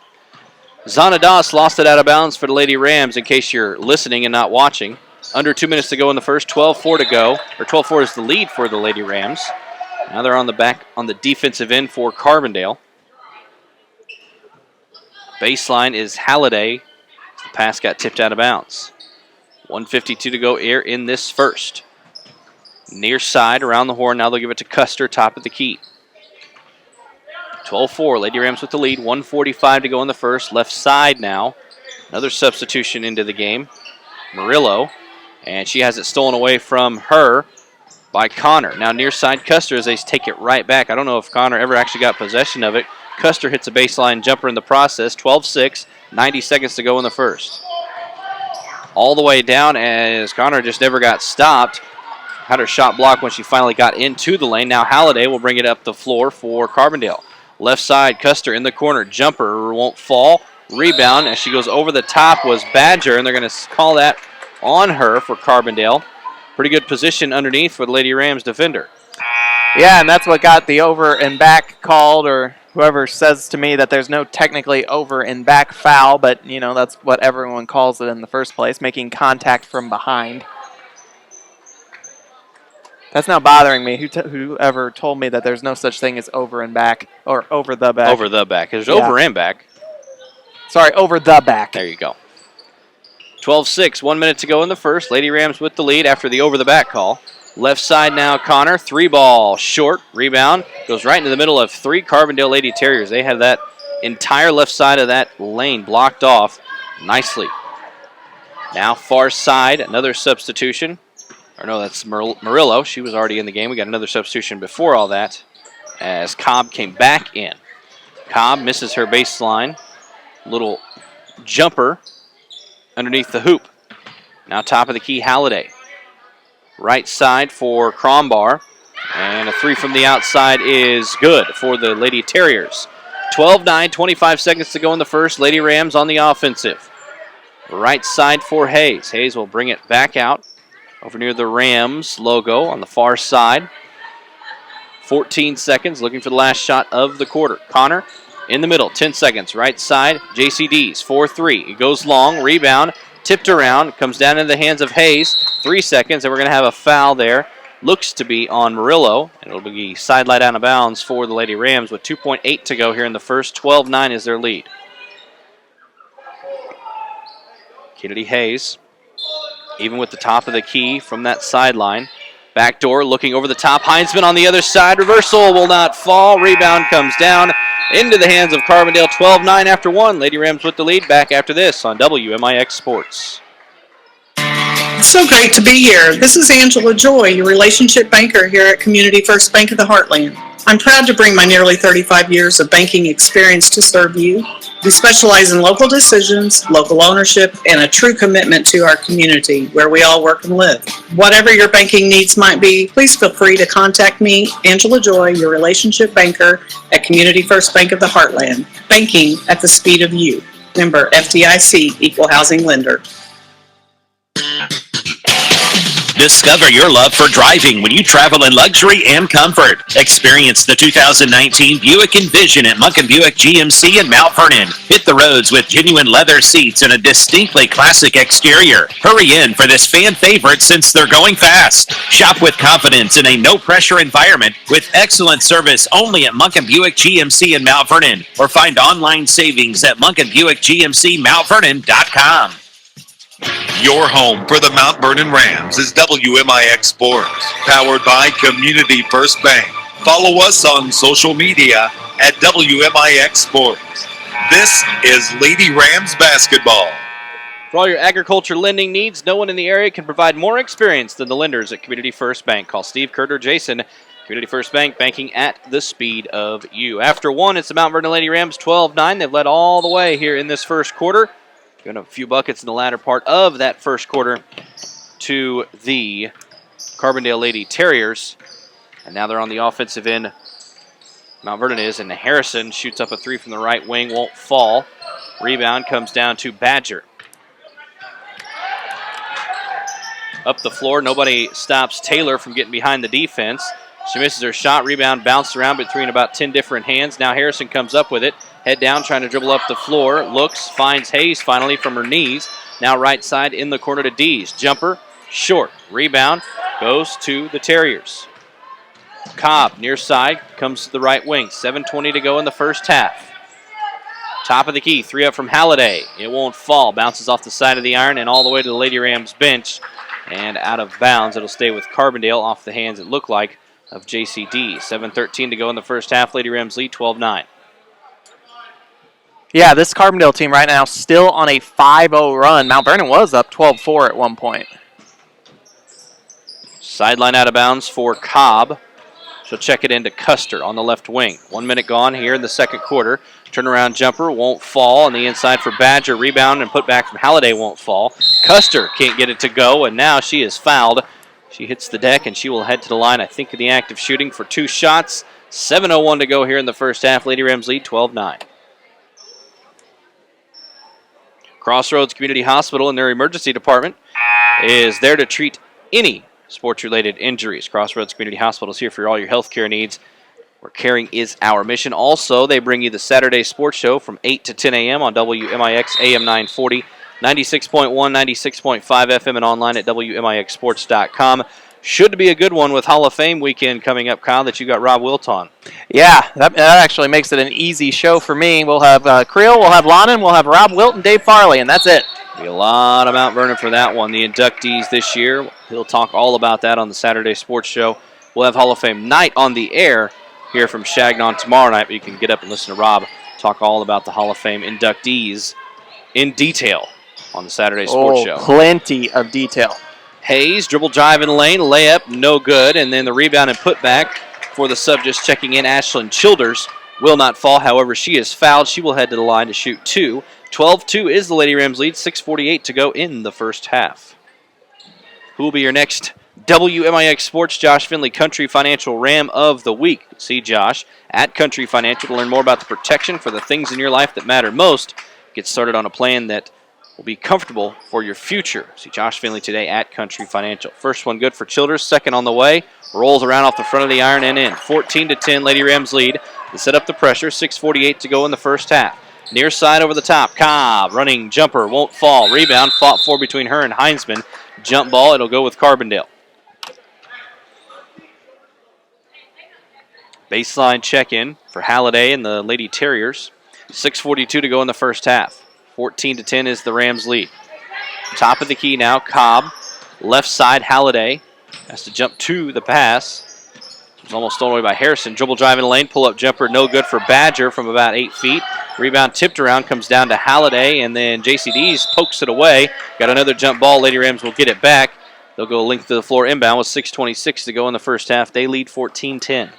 Zanadas lost it out of bounds for the Lady Rams, in case you're listening and not watching. Under 2 minutes to go in the first, 12-4 to go. Or 12-4 is the lead for the Lady Rams. Now they're on the back on the defensive end for Carbondale. Baseline is Halliday. The pass got tipped out of bounds. 1:52 to go here in this first. Near side around the horn. Now they'll give it to Custer, top of the key. 12-4. Lady Rams with the lead. 1:45 to go in the first. Left side now. Another substitution into the game. Murillo. And she has it stolen away from her by Connor. Now near side Custer as they take it right back. I don't know if Connor ever actually got possession of it. Custer hits a baseline jumper in the process. 12-6. 90 seconds to go in the first. All the way down as Connor just never got stopped. Had her shot blocked when she finally got into the lane. Now Halliday will bring it up the floor for Carbondale. Left side, Custer in the corner. Jumper won't fall. Rebound as she goes over the top was Badger, and they're going to call that on her for Carbondale. Pretty good position underneath for the Lady Rams defender. Yeah, and that's what got the over and back called, or whoever says to me that there's no technically over and back foul, but, you know, that's what everyone calls it in the first place, making contact from behind. That's not bothering me. Whoever told me that there's no such thing as over and back or over the back. Over the back. There's over and back. Sorry, over the back. There you go. 12-6, 1 minute to go in the first. Lady Rams with the lead after the over-the-back call. Left side now, Connor. 3-ball short. Rebound. Goes right into the middle of 3 Carbondale Lady Terriers. They have that entire left side of that lane blocked off nicely. Now far side, another substitution. Or no, that's Murillo. She was already in the game. We got another substitution before all that as Cobb came back in. Cobb misses her baseline. Little jumper underneath the hoop. Now top of the key, Halliday. Right side for Crombar. And a 3 from the outside is good for the Lady Terriers. 12-9, 25 seconds to go in the first. Lady Rams on the offensive. Right side for Hayes. Hayes will bring it back out over near the Rams logo on the far side. 14 seconds, looking for the last shot of the quarter. Connor in the middle, 10 seconds. Right side, JCD's 4-3. It goes long, rebound, tipped around, comes down into the hands of Hayes. 3 seconds, and we're going to have a foul there. Looks to be on Murillo, and it'll be sidelined out of bounds for the Lady Rams with 2.8 to go here in the first. 12-9 is their lead. Kennedy Hayes, even with the top of the key from that sideline. Backdoor looking over the top. Heinzman on the other side. Reversal will not fall. Rebound comes down into the hands of Carbondale. 12-9 after 1. Lady Rams with the lead. Back after this on WMIX Sports. It's so great to be here. This is Angela Joy, your relationship banker here at Community First Bank of the Heartland. I'm proud to bring my nearly 35 years of banking experience to serve you. We specialize in local decisions, local ownership, and a true commitment to our community where we all work and live. Whatever your banking needs might be, please feel free to contact me, Angela Joy, your relationship banker at Community First Bank of the Heartland. Banking at the speed of you. Member FDIC, Equal Housing Lender. Discover your love for driving when you travel in luxury and comfort. Experience the 2019 Buick Envision at Munkin Buick GMC in Mount Vernon. Hit the roads with genuine leather seats and a distinctly classic exterior. Hurry in for this fan favorite since they're going fast. Shop with confidence in a no-pressure environment with excellent service only at Munkin Buick GMC in Mount Vernon, or find online savings at MunkinBuickGMCMountVernon.com. Your home for the Mount Vernon Rams is WMIX Sports, powered by Community First Bank. Follow us on social media at WMIX Sports. This is Lady Rams basketball. For all your agriculture lending needs, no one in the area can provide more experience than the lenders at Community First Bank. Call Steve, Kurt, or Jason. Community First Bank, banking at the speed of you. After 1, it's the Mount Vernon Lady Rams 12-9. They've led all the way here in this first quarter. Got a few buckets in the latter part of that first quarter to the Carbondale Lady Terriers. And now they're on the offensive end. Mount Vernon is, and Harrison shoots up a 3 from the right wing, won't fall. Rebound comes down to Badger. Up the floor, nobody stops Taylor from getting behind the defense. She misses her shot, rebound bounced around between about 10 different hands. Now Harrison comes up with it. Head down, trying to dribble up the floor. Looks, finds Hayes finally from her knees. Now right side in the corner to Dees. Jumper, short. Rebound goes to the Terriers. Cobb, near side, comes to the right wing. 7:20 to go in the first half. Top of the key, 3 up from Halliday. It won't fall. Bounces off the side of the iron and all the way to the Lady Rams bench. And out of bounds. It'll stay with Carbondale off the hands, it looked like, of JCD. 7:13 to go in the first half. Lady Rams lead 12-9. Yeah, this Carbondale team right now still on a 5-0 run. Mount Vernon was up 12-4 at one point. Sideline out of bounds for Cobb. She'll check it into Custer on the left wing. 1 minute gone here in the second quarter. Turnaround jumper won't fall on the inside for Badger. Rebound and put back from Halliday won't fall. Custer can't get it to go, and now she is fouled. She hits the deck, and she will head to the line, I think, in the act of shooting for 2 shots. 7:01 to go here in the first half. Lady Rams lead 12-9. Crossroads Community Hospital and their emergency department is there to treat any sports-related injuries. Crossroads Community Hospital is here for all your health care needs, where caring is our mission. Also, they bring you the Saturday Sports Show from 8 to 10 a.m. on WMIX AM 940, 96.1, 96.5 FM, and online at WMIXsports.com. Should be a good one with Hall of Fame weekend coming up, Kyle, that you got Rob Wilt on. Yeah, that actually makes it an easy show for me. We'll have Creel, we'll have Lonan, we'll have Rob Wilt and Dave Farley, and that's it. Be a lot of Mount Vernon for that one. The inductees this year, he'll talk all about that on the Saturday Sports Show. We'll have Hall of Fame night on the air here from Chagnon tomorrow night, but you can get up and listen to Rob talk all about the Hall of Fame inductees in detail on the Saturday Sports Show. Plenty of detail. Hayes, dribble drive in the lane, layup, no good, and then the rebound and put back for the sub just checking in. Ashlyn Childers will not fall. However, she is fouled. She will head to the line to shoot two. 12-2 is the Lady Rams lead. 6:48 to go in the first half. Who will be your next WMIX Sports Josh Finley Country Financial Ram of the Week? See Josh at Country Financial to learn more about the protection for the things in your life that matter most. Get started on a plan that will be comfortable for your future. See Josh Finley today at Country Financial. First one good for Childers. Second on the way. Rolls around off the front of the iron and in. 14-10, Lady Rams lead. They set up the pressure. 6:48 to go in the first half. Near side over the top. Cobb running jumper. Won't fall. Rebound fought for between her and Heinzman. Jump ball. It'll go with Carbondale. Baseline check-in for Halliday and the Lady Terriers. 6:42 to go in the first half. 14-10 is the Rams lead. Top of the key now, Cobb. Left side, Halliday. Has to jump to the pass. It's almost stolen away by Harrison. Dribble drive in the lane, pull-up jumper, no good for Badger from about 8 feet. Rebound tipped around, comes down to Halliday, and then JCD's pokes it away. Got another jump ball. Lady Rams will get it back. They'll go length to the floor inbound with 6:26 to go in the first half. They lead 14-10.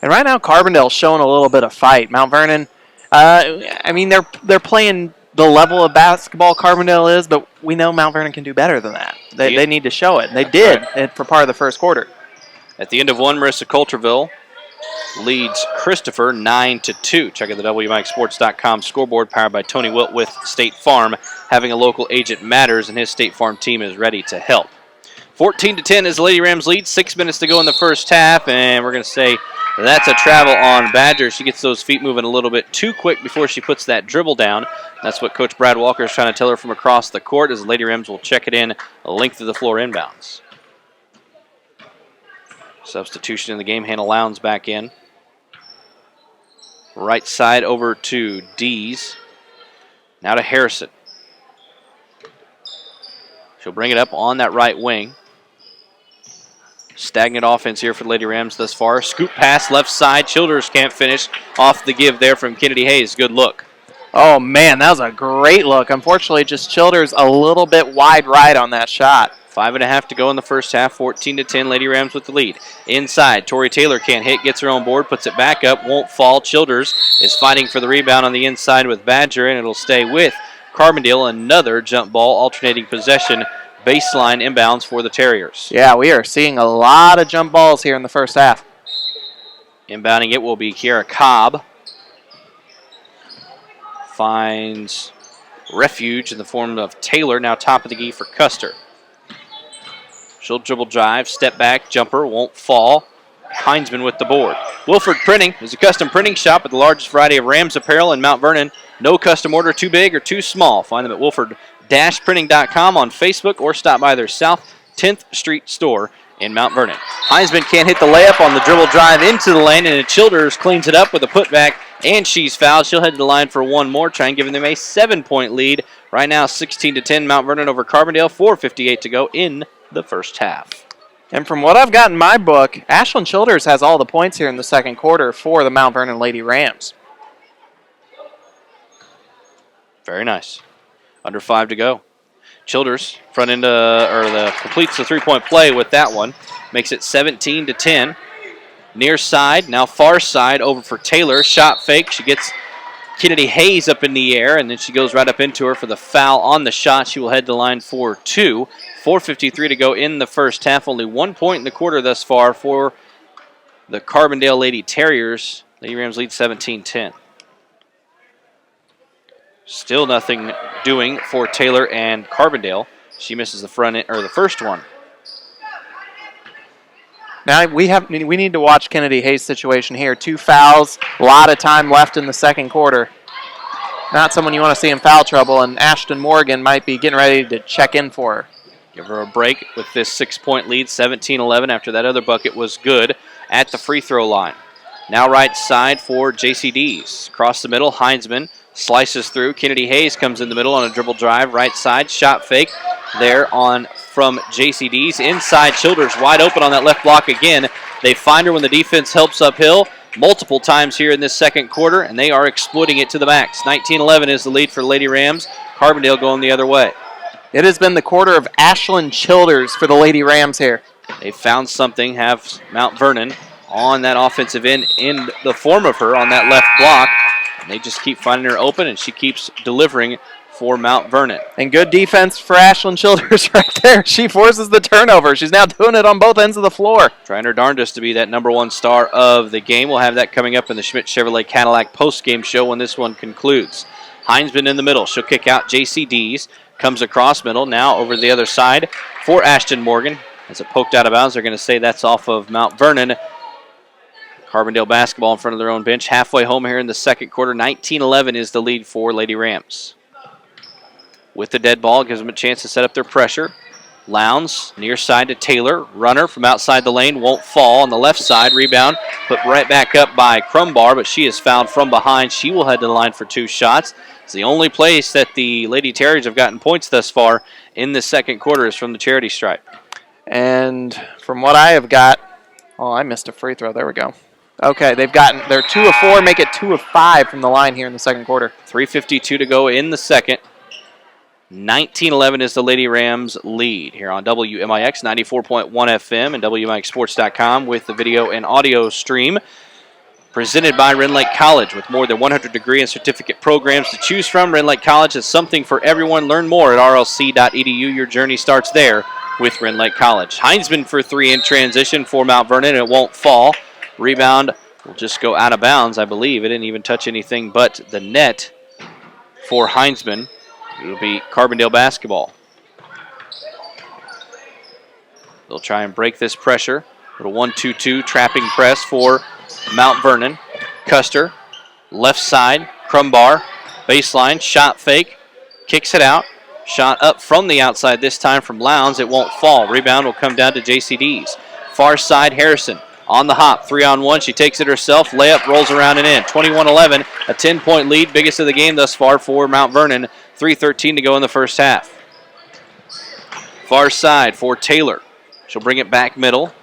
And right now, Carbondale's showing a little bit of fight. Mount Vernon, they're playing the level of basketball Carbondale is, but we know Mount Vernon can do better than that. They need to show it. And they did for part of the first quarter. At the end of one, Marissa Coulterville leads Christopher 9-2. Check out the WMIXSports.com scoreboard powered by Tony Wilt with State Farm. Having a local agent matters, and his State Farm team is ready to help. 14-10 is the Lady Rams lead. 6 minutes to go in the first half, and we're going to say that's a travel on Badger. She gets those feet moving a little bit too quick before she puts that dribble down. That's what Coach Brad Walker is trying to tell her from across the court as the Lady Rams will check it in a length of the floor inbounds. Substitution in the game. Hannah Lowndes back in. Right side over to Dees. Now to Harrison. She'll bring it up on that right wing. Stagnant offense here for the Lady Rams thus far. Scoop pass left side. Childers can't finish off the give there from Kennedy Hayes. Good look. Oh, man, that was a great look. Unfortunately, just Childers a little bit wide right on that shot. 5.5 to go in the first half. 14-10, Lady Rams with the lead. Inside, Tori Taylor can't hit, gets her own board, puts it back up, won't fall. Childers is fighting for the rebound on the inside with Badger, and it'll stay with Carbondale. Another jump ball, alternating possession, baseline inbounds for the Terriers. Yeah, we are seeing a lot of jump balls here in the first half. Inbounding it will be Kiara Cobb. Finds refuge in the form of Taylor, now top of the key for Custer. She'll dribble drive, step back, jumper, won't fall. Heinzman with the board. Wilford Printing is a custom printing shop with the largest variety of Rams apparel in Mount Vernon. No custom order too big or too small. Find them at wilford-printing.com on Facebook or stop by their South 10th Street store in Mount Vernon. Heinzman can't hit the layup on the dribble drive into the lane, and Childers cleans it up with a putback, and she's fouled. She'll head to the line for one more, trying giving them a 7-point lead. Right now, 16-10, Mount Vernon over Carbondale. 4:58 to go in the first half. And from what I've got in my book, Ashlyn Childers has all the points here in the second quarter for the Mount Vernon Lady Rams. Very nice. Under 5 to go. Childers completes the three-point play with that one. Makes it 17-10. Near side, now far side, over for Taylor. Shot fake. She gets Kennedy Hayes up in the air, and then she goes right up into her for the foul on the shot. She will head to the line for two. 4:53 to go in the first half. Only 1 point in the quarter thus far for the Carbondale Lady Terriers. Lady Rams lead 17-10. Still nothing doing for Taylor and Carbondale. She misses the the first one. Now we need to watch Kennedy Hayes' situation here. 2 fouls, a lot of time left in the second quarter. Not someone you want to see in foul trouble, and Ashton Morgan might be getting ready to check in for her. Give her a break with this 6-point lead, 17-11 after that other bucket was good at the free throw line. Now right side for JCDs. Across the middle, Heinzman slices through. Kennedy Hayes comes in the middle on a dribble drive. Right side, shot fake there on from JCDs. Inside, Childers wide open on that left block again. They find her when the defense helps uphill multiple times here in this second quarter, and they are exploiting it to the max. 19-11 is the lead for Lady Rams. Carbondale going the other way. It has been the quarter of Ashlyn Childers for the Lady Rams here. They found something, have Mount Vernon on that offensive end in the form of her on that left block. And they just keep finding her open, and she keeps delivering for Mount Vernon. And good defense for Ashlyn Childers right there. She forces the turnover. She's now doing it on both ends of the floor. Trying her darndest to be that number one star of the game. We'll have that coming up in the Schmidt Chevrolet Cadillac post-game show when this one concludes. Heinzman in the middle. She'll kick out JCDs. Comes across middle, now over the other side for Ashton Morgan. As it poked out of bounds, they're going to say that's off of Mount Vernon. Carbondale basketball in front of their own bench. Halfway home here in the second quarter. 19-11 is the lead for Lady Rams. With the dead ball, gives them a chance to set up their pressure. Lowndes, near side to Taylor. Runner from outside the lane, won't fall. On the left side, rebound, put right back up by Crumbar, but she is fouled from behind. She will head to the line for 2 shots. It's the only place that the Lady Terriers have gotten points thus far in the second quarter is from the charity stripe. And from what I have got, oh, I missed a free throw. There we go. Okay, they're 2 of 4, make it 2 of 5 from the line here in the second quarter. 3:52 to go in the second. 19-11 is the Lady Rams lead here on WMIX 94.1 FM and WMIXSports.com with the video and audio stream. Presented by Rend Lake College with more than 100 degree and certificate programs to choose from. Rend Lake College is something for everyone. Learn more at rlc.edu. Your journey starts there with Rend Lake College. Heinzman for 3 in transition for Mount Vernon. It won't fall. Rebound will just go out of bounds, I believe. It didn't even touch anything but the net for Heinzman. It'll be Carbondale basketball. They'll try and break this pressure. Little 1-2-2 trapping press for Mount Vernon. Custer, left side, Crumbar, baseline, shot fake, kicks it out. Shot up from the outside this time from Lowndes. It won't fall. Rebound will come down to JCDs. Far side, Harrison on the hop. 3-on-1. She takes it herself. Layup rolls around and in. 21-11, a 10-point lead. Biggest of the game thus far for Mount Vernon. 3:13 to go in the first half. Far side for Taylor. She'll bring it back middle.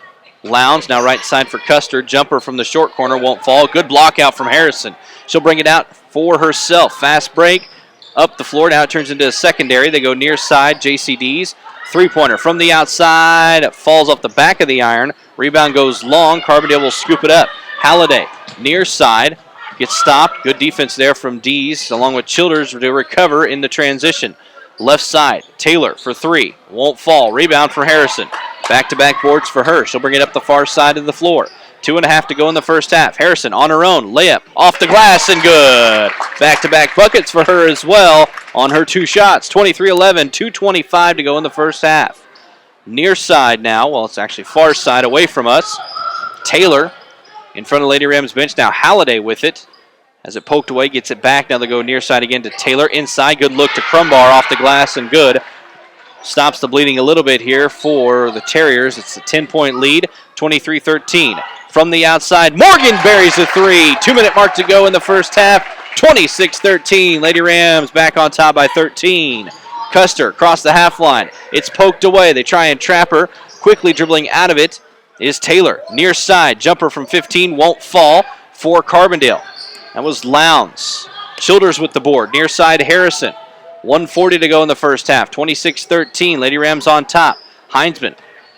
Lowndes now right side for Custer. Jumper from the short corner won't fall. Good block out from Harrison. She'll bring it out for herself. Fast break up the floor. Now it turns into a secondary. They go near side. JCDs. Three-pointer from the outside. It falls off the back of the iron. Rebound goes long. Carbondale will scoop it up. Halliday near side. Gets stopped. Good defense there from Dees, along with Childers to recover in the transition. Left side, Taylor for 3. Won't fall. Rebound for Harrison. Back-to-back boards for her. She'll bring it up the far side of the floor. 2.5 to go in the first half. Harrison on her own. Layup off the glass and good. Back-to-back buckets for her as well on her 2 shots. 23-11, 2:25 to go in the first half. Near side now. Well, it's actually far side away from us. Taylor in front of Lady Rams bench. Now Halliday with it. As it poked away, gets it back. Now they go near side again to Taylor. Inside, good look to Crumbar off the glass and good. Stops the bleeding a little bit here for the Terriers. It's a 10-point lead, 23-13. From the outside, Morgan buries the 3. 2-minute mark to go in the first half. 26-13. Lady Rams back on top by 13. Custer across the half line. It's poked away. They try and trap her. Quickly dribbling out of it is Taylor. Near side, jumper from 15 won't fall for Carbondale. That was Lowndes. Childers with the board. Near side, Harrison. 1:40 to go in the first half. 26-13. Lady Rams on top. Heinzman,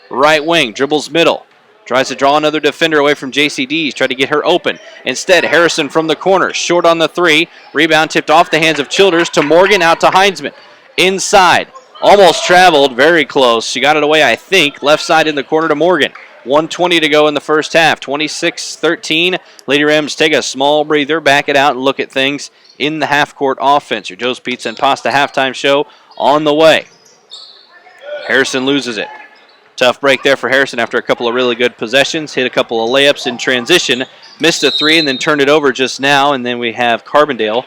right wing, dribbles middle. Tries to draw another defender away from JCDs. Tried to get her open. Instead, Harrison from the corner. Short on the 3. Rebound tipped off the hands of Childers to Morgan, out to Heinzman. Inside. Almost traveled. Very close. She got it away, I think. Left side in the corner to Morgan. 1:20 to go in the first half. 26-13. Lady Rams take a small breather, back it out, and look at things in the half-court offense. Your Joe's Pizza and Pasta halftime show on the way. Harrison loses it. Tough break there for Harrison after a couple of really good possessions. Hit a couple of layups in transition. Missed a 3 and then turned it over just now. And then we have Carbondale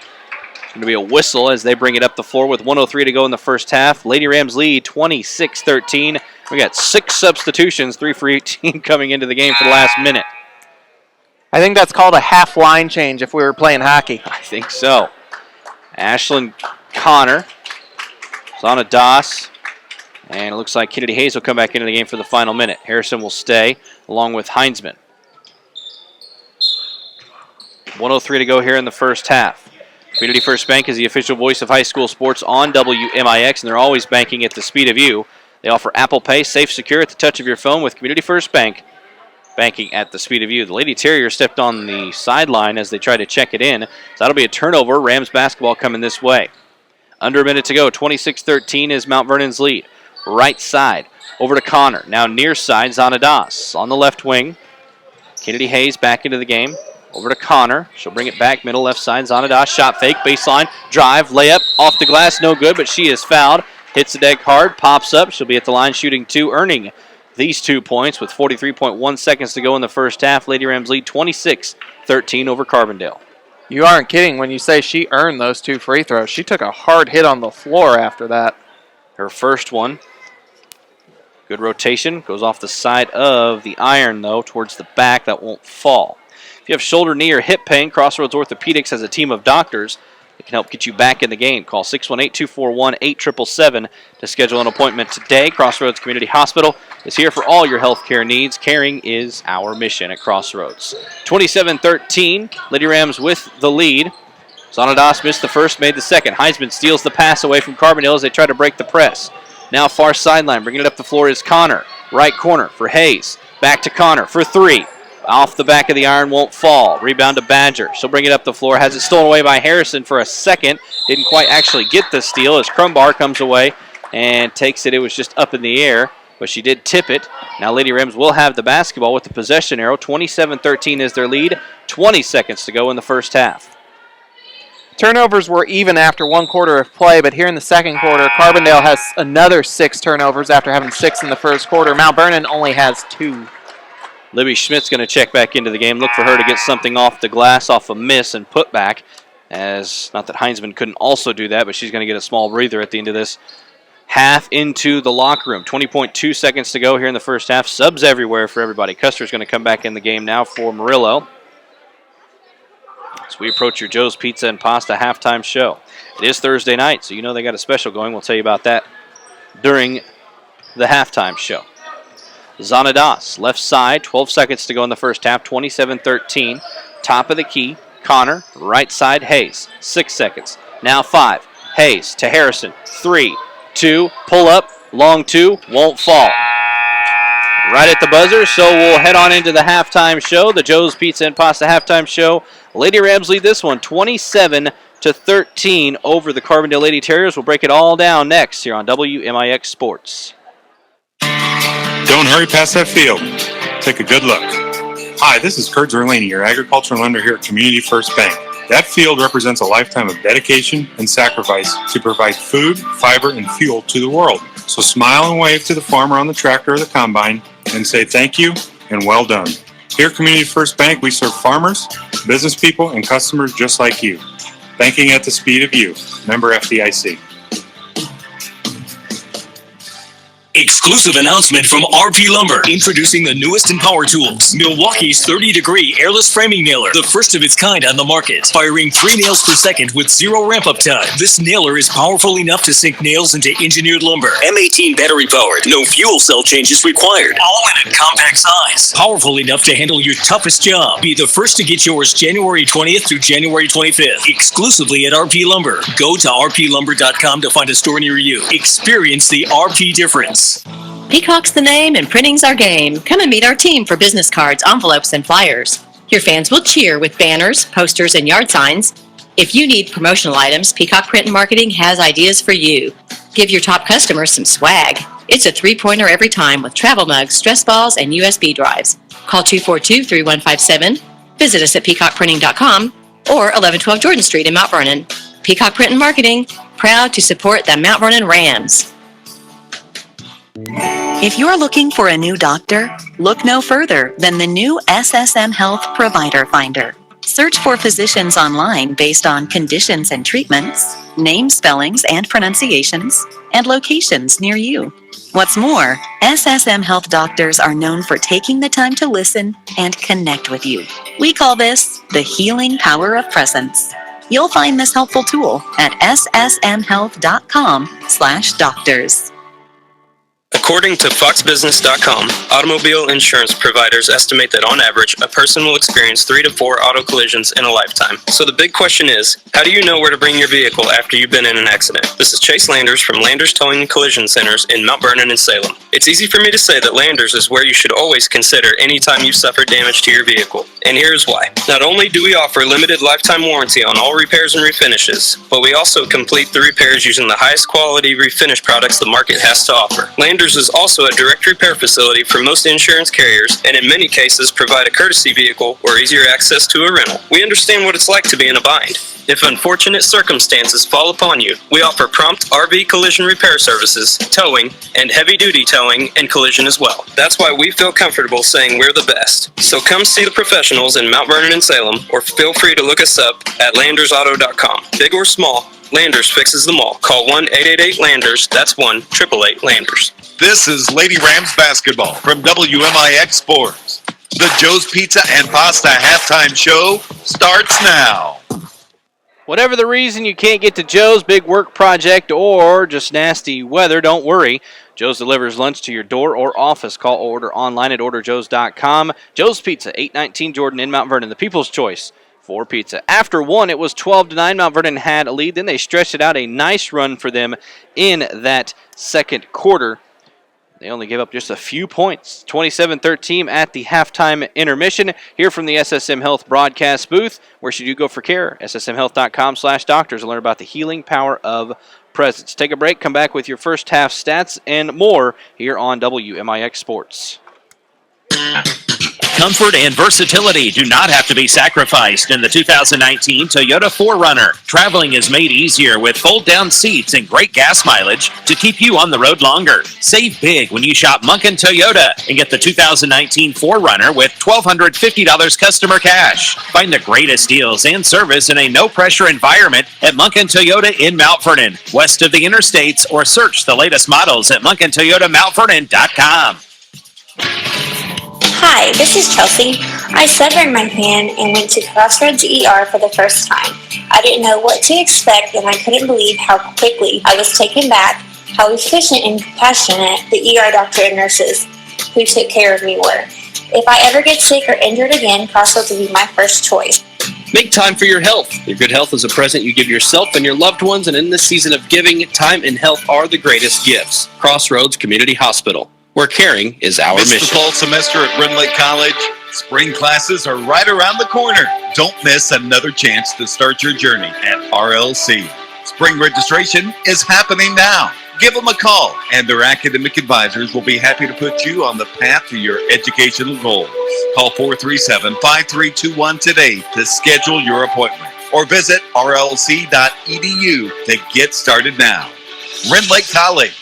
Going to be a whistle as they bring it up the floor with 1:03 to go in the first half. Lady Rams lead 26-13. We got 6 substitutions, 3 for each team coming into the game for the last minute. I think that's called a half line change if we were playing hockey. I think so. Ashlyn Connor, Zana Das, and it looks like Kennedy Hayes will come back into the game for the final minute. Harrison will stay along with Heinzman. 1:03 to go here in the first half. Community First Bank is the official voice of high school sports on WMIX, and they're always banking at the speed of you. They offer Apple Pay, safe, secure, at the touch of your phone with Community First Bank, banking at the speed of you. The Lady Terriers stepped on the sideline as they tried to check it in. So that'll be a turnover. Rams basketball coming this way. Under a minute to go. 26-13 is Mount Vernon's lead. Right side over to Connor. Now near side, Zanadas on the left wing. Kennedy Hayes back into the game. Over to Connor. She'll bring it back middle left side. Zanadas shot fake, baseline, drive, layup, off the glass, no good, but she is fouled. Hits the deck hard, pops up. She'll be at the line shooting 2, earning these 2 points with 43.1 seconds to go in the first half. Lady Rams lead 26-13 over Carbondale. You aren't kidding when you say she earned those 2 free throws. She took a hard hit on the floor after that. Her first one. Good rotation. Goes off the side of the iron, though, towards the back. That won't fall. If you have shoulder, knee, or hip pain, Crossroads Orthopedics has a team of doctors that can help get you back in the game. Call 618-241-8777 to schedule an appointment today. Crossroads Community Hospital is here for all your health care needs. Caring is our mission at Crossroads. 27-13, Lady Rams with the lead. Zanadas missed the first, made the second. Heisman steals the pass away from Carbondale as they try to break the press. Now far sideline, bringing it up the floor is Connor. Right corner for Hayes. Back to Connor for 3. Off the back of the iron, won't fall. Rebound to Badger. She'll bring it up the floor. Has it stolen away by Harrison for a second. Didn't quite actually get the steal as Crumbar comes away and takes it. It was just up in the air, but she did tip it. Now Lady Rams will have the basketball with the possession arrow. 27-13 is their lead. 20 seconds to go in the first half. Turnovers were even after 1 quarter of play, but here in the second quarter, Carbondale has another 6 turnovers after having 6 in the first quarter. Mount Vernon only has 2. Libby Schmidt's going to check back into the game. Look for her to get something off the glass, off a miss, and put back. As, not that Heinzman couldn't also do that, but she's going to get a small breather at the end of this half into the locker room. 20.2 seconds to go here in the first half. Subs everywhere for everybody. Custer's going to come back in the game now for Murillo. As we approach your Joe's Pizza and Pasta halftime show. It is Thursday night, so you know they got a special going. We'll tell you about that during the halftime show. Zanadas, left side, 12 seconds to go in the first half, 27-13. Top of the key, Connor, right side, Hayes, 6 seconds. Now 5, Hayes to Harrison, 3, 2, pull up, long 2, won't fall. Right at the buzzer, so we'll head on into the halftime show, the Joe's Pizza and Pasta halftime show. Lady Rams lead this one, 27-13 over the Carbondale Lady Terriers. We'll break it all down next here on WMIX Sports. Don't hurry past that field. Take a good look. Hi, this is Kurt Zerlini, your agricultural lender here at Community First Bank. That field represents a lifetime of dedication and sacrifice to provide food, fiber, and fuel to the world. So smile and wave to the farmer on the tractor or the combine and say thank you and well done. Here at Community First Bank, we serve farmers, business people, and customers just like you. Banking at the speed of you. Member FDIC. Exclusive announcement from RP Lumber. Introducing the newest in power tools. Milwaukee's 30-degree airless framing nailer. The first of its kind on the market. Firing 3 nails per second with 0 ramp-up time. This nailer is powerful enough to sink nails into engineered lumber. M18 battery powered. No fuel cell changes required. All in a compact size. Powerful enough to handle your toughest job. Be the first to get yours January 20th through January 25th. Exclusively at RP Lumber. Go to rplumber.com to find a store near you. Experience the RP difference. Peacock's the name and printing's our game. Come and meet our team for business cards, envelopes, and flyers. Your fans will cheer with banners, posters, and yard signs. If you need promotional items, Peacock Print and Marketing has ideas for you. Give your top customers some swag. It's a 3-pointer every time with travel mugs, stress balls, and USB drives. Call 242-3157. Visit us at peacockprinting.com or 1112 Jordan Street in Mount Vernon. Peacock Print and Marketing, proud to support the Mount Vernon Rams. If you're looking for a new doctor, look no further than the new SSM Health Provider Finder. Search for physicians online based on conditions and treatments, name spellings and pronunciations, and locations near you. What's more, SSM Health doctors are known for taking the time to listen and connect with you. We call this the healing power of presence. You'll find this helpful tool at ssmhealth.com/doctors. According to FoxBusiness.com, automobile insurance providers estimate that on average, a person will experience 3 to 4 auto collisions in a lifetime. So the big question is, how do you know where to bring your vehicle after you've been in an accident? This is Chase Landers from Landers Towing and Collision Centers in Mount Vernon and Salem. It's easy for me to say that Landers is where you should always consider anytime you've suffered damage to your vehicle. And here's why. Not only do we offer limited lifetime warranty on all repairs and refinishes, but we also complete the repairs using the highest quality refinish products the market has to offer. Landers is also a direct repair facility for most insurance carriers, and in many cases provide a courtesy vehicle or easier access to a rental. We understand what it's like to be in a bind. If unfortunate circumstances fall upon you, we offer prompt RV collision repair services, towing, and heavy-duty towing and collision as well. That's why we feel comfortable saying we're the best. So come see the professionals in Mount Vernon and Salem, or feel free to look us up at landersauto.com. Big or small, Landers fixes them all. Call 1-888-LANDERS. That's 1-888-LANDERS. This is Lady Rams basketball from WMIX Sports. The Joe's Pizza and Pasta halftime show starts now. Whatever the reason you can't get to Joe's, big work project, or just nasty weather, don't worry. Joe's delivers lunch to your door or office. Call or order online at orderjoes.com. Joe's Pizza, 819 Jordan in Mount Vernon, the people's choice for pizza. After one, it was 12-9. Mount Vernon had a lead. Then they stretched it out. A nice run for them in that second quarter. They only gave up just a few points, 27-13 at the halftime intermission. Here from the SSM Health broadcast booth. Where should you go for care? ssmhealth.com/doctors to learn about the healing power of presence. Take a break, come back with your first half stats and more here on WMIX Sports. Comfort and versatility do not have to be sacrificed in the 2019 Toyota 4Runner. Traveling is made easier with fold-down seats and great gas mileage to keep you on the road longer. Save big when you shop Munkin Toyota and get the 2019 4Runner with $1,250 customer cash. Find the greatest deals and service in a no-pressure environment at Munkin Toyota in Mount Vernon, west of the interstates, or search the latest models at munkintoyotamountvernon.com. Hi, this is Chelsea. I severed my hand and went to Crossroads ER for the first time. I didn't know what to expect, and I couldn't believe how quickly I was taken back, how efficient and compassionate the ER doctor and nurses who took care of me were. If I ever get sick or injured again, Crossroads will be my first choice. Make time for your health. Your good health is a present you give yourself and your loved ones, and in this season of giving, time and health are the greatest gifts. Crossroads Community Hospital, where caring is our Missed mission. the fall semester at Glen Lake College? Spring classes are right around the corner. Don't miss another chance to start your journey at RLC. Spring registration is happening now. Give them a call, and their academic advisors will be happy to put you on the path to your educational goals. Call 437-5321 today to schedule your appointment, or visit rlc.edu to get started now. Glen Lake College,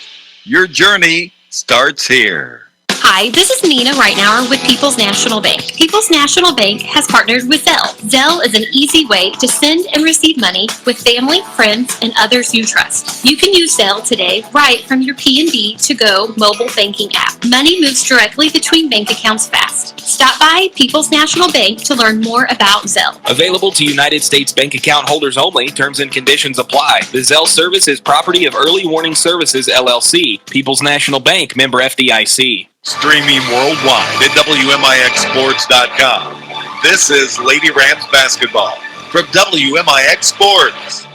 your journey starts here. Hi, this is Nina Reitnauer with People's National Bank. People's National Bank has partnered with Zelle. Zelle is an easy way to send and receive money with family, friends, and others you trust. You can use Zelle today right from your PNB to Go mobile banking app. Money moves directly between bank accounts fast. Stop by People's National Bank to learn more about Zelle. Available to United States bank account holders only. Terms and conditions apply. The Zelle service is property of Early Warning Services, LLC. People's National Bank, member FDIC. Streaming worldwide at WMIXSports.com. This is Lady Rams basketball from WMIX Sports.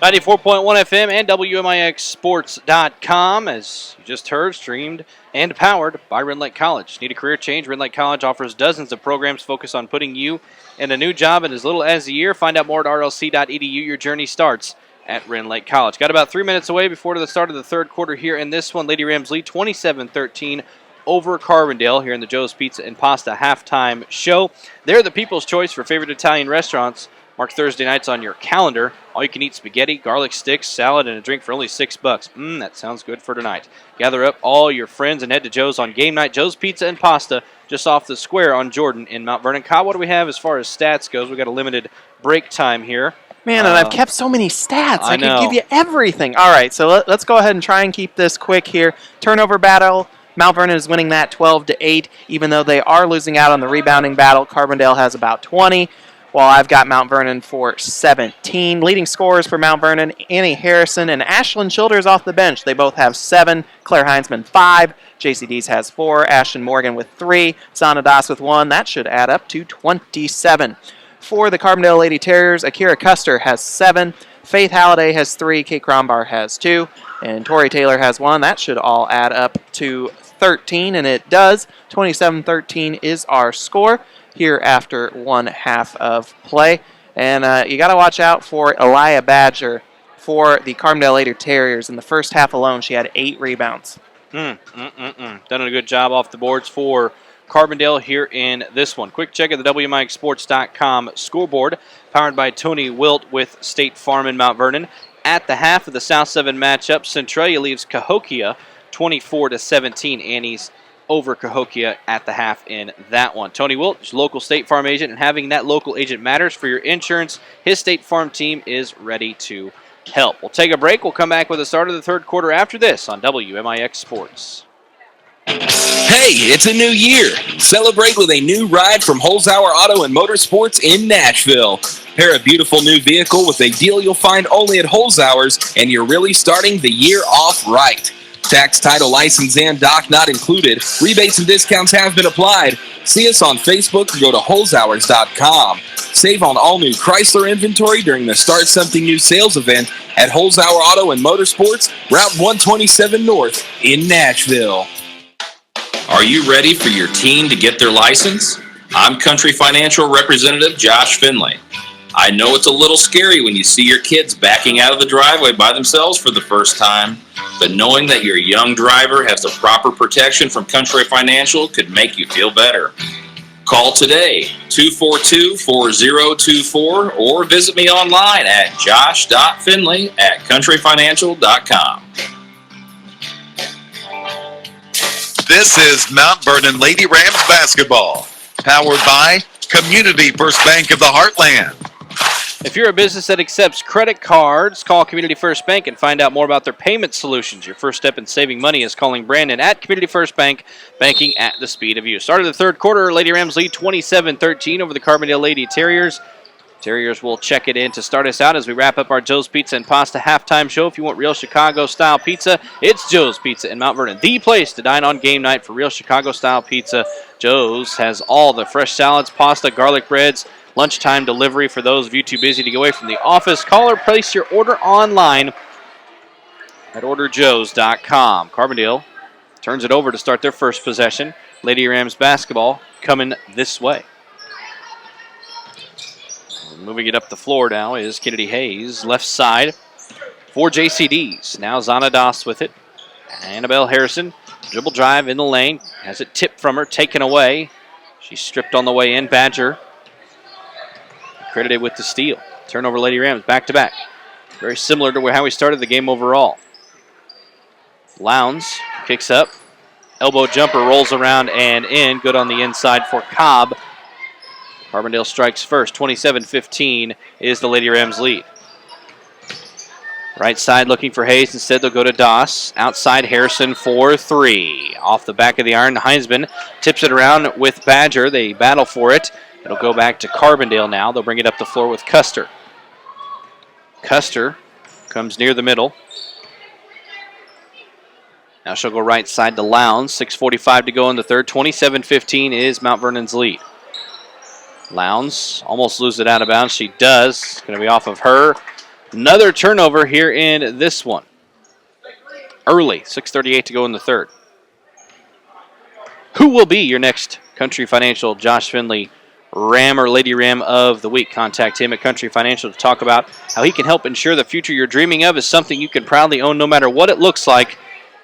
94.1 FM and WMIXSports.com, as you just heard, streamed and powered by Ren Lake College. Need a career change? Ren Lake College offers dozens of programs focused on putting you in a new job in as little as a year. Find out more at rlc.edu. Your journey starts at Ren Lake College. Got about 3 minutes away before the start of the third quarter here in this one. Lady Rams lead 27-13 over Carbondale here in the Joe's Pizza and Pasta halftime show. They're the people's choice for favorite Italian restaurants. Mark Thursday nights on your calendar. All you can eat spaghetti, garlic sticks, salad, and a drink for only $6. That sounds good for tonight. Gather up all your friends and head to Joe's on game night. Joe's Pizza and Pasta, just off the square on Jordan in Mount Vernon. Kyle, what do we have as far as stats goes? We got a limited break time here. Man, and I've kept so many stats. I know. could give you everything. All right, so let's go ahead and try and keep this quick here. Turnover battle. Mount Vernon is winning that 12-8, even though they are losing out on the rebounding battle. Carbondale has about 20, while I've got Mount Vernon for 17. Leading scorers for Mount Vernon, Annie Harrison and Ashlyn Childers off the bench. They both have 7. Claire Heinzman, 5. JCD's has 4. Ashton Morgan with 3. Zana Das with 1. That should add up to 27. For the Carbondale Lady Terriers, Akira Custer has 7. Faith Halliday has 3. Kate Crombar has 2. And Tori Taylor has 1. That should all add up to 13, and it does. 27-13 is our score here after one half of play. And you got to watch out for Elia Badger for the Carbondale Lady Terriers. In the first half alone, she had 8 rebounds. Done a good job off the boards for Carbondale here in this one. Quick check of the WMIXSports.com scoreboard, powered by Tony Wilt with State Farm in Mount Vernon. At the half of the South 7 matchup, Centralia leaves Cahokia 24-17. Annie's over Cahokia at the half in that one. Tony Wilt is local State Farm agent, and having that local agent matters for your insurance. His State Farm team is ready to help. We'll take a break. We'll come back with the start of the third quarter after this on WMIX Sports. Hey, it's a new year. Celebrate with a new ride from Holzhauer Auto and Motorsports in Nashville. Pair a beautiful new vehicle with a deal you'll find only at Holzhauer's, and you're really starting the year off right. Tax, title, license, and dock not included. Rebates and discounts have been applied. See us on Facebook or go to Holzhauers.com. Save on all new Chrysler inventory during the Start Something New sales event at Holzhauer Auto and Motorsports, Route 127 North in Nashville. Are you ready for your teen to get their license? I'm Country Financial Representative Josh Finley. I know it's a little scary when you see your kids backing out of the driveway by themselves for the first time, but knowing that your young driver has the proper protection from Country Financial could make you feel better. Call today, 242-4024, or visit me online at josh.finley@countryfinancial.com. This is Mount Vernon Lady Rams basketball, powered by Community First Bank of the Heartland. If you're a business that accepts credit cards, call Community First Bank and find out more about their payment solutions. Your first step in saving money is calling Brandon at Community First Bank, banking at the speed of you. Start of the third quarter, Lady Rams lead 27-13 over the Carbondale Lady Terriers. Terriers will check it in to start us out as we wrap up our Joe's Pizza and Pasta halftime show. If you want real Chicago-style pizza, it's Joe's Pizza in Mount Vernon, the place to dine on game night for real Chicago-style pizza. Joe's has all the fresh salads, pasta, garlic breads, lunchtime delivery for those of you too busy to get away from the office. Call or place your order online at orderjoes.com. Carbondale turns it over to start their first possession. Lady Rams basketball coming this way. Moving it up the floor now is Kennedy Hayes, left side for JCDs. Now Zana Das with it. Annabelle Harrison, dribble drive in the lane, has it tipped from her, taken away. She's stripped on the way in. Badger credited with the steal. Turnover Lady Rams back to back. Very similar to how we started the game overall. Lowndes kicks up. Elbow jumper rolls around and in. Good on the inside for Cobb. Carbondale strikes first. 27-15 is the Lady Rams lead. Right side looking for Hayes. Instead, they'll go to Doss. Outside, Harrison for 3. Off the back of the iron, Heinzman tips it around with Badger. They battle for it. It'll go back to Carbondale now. They'll bring it up the floor with Custer. Custer comes near the middle. Now she'll go right side to Lowndes. 6:45 to go in the third. 27-15 is Mount Vernon's lead. Lowndes almost loses it out of bounds. She does. It's going to be off of her. Another turnover here in this one. Early. 6:38 to go in the third. Who will be your next Country Financial Josh Finley Ram or Lady Ram of the week? Contact him at Country Financial to talk about how he can help ensure the future you're dreaming of is something you can proudly own no matter what it looks like.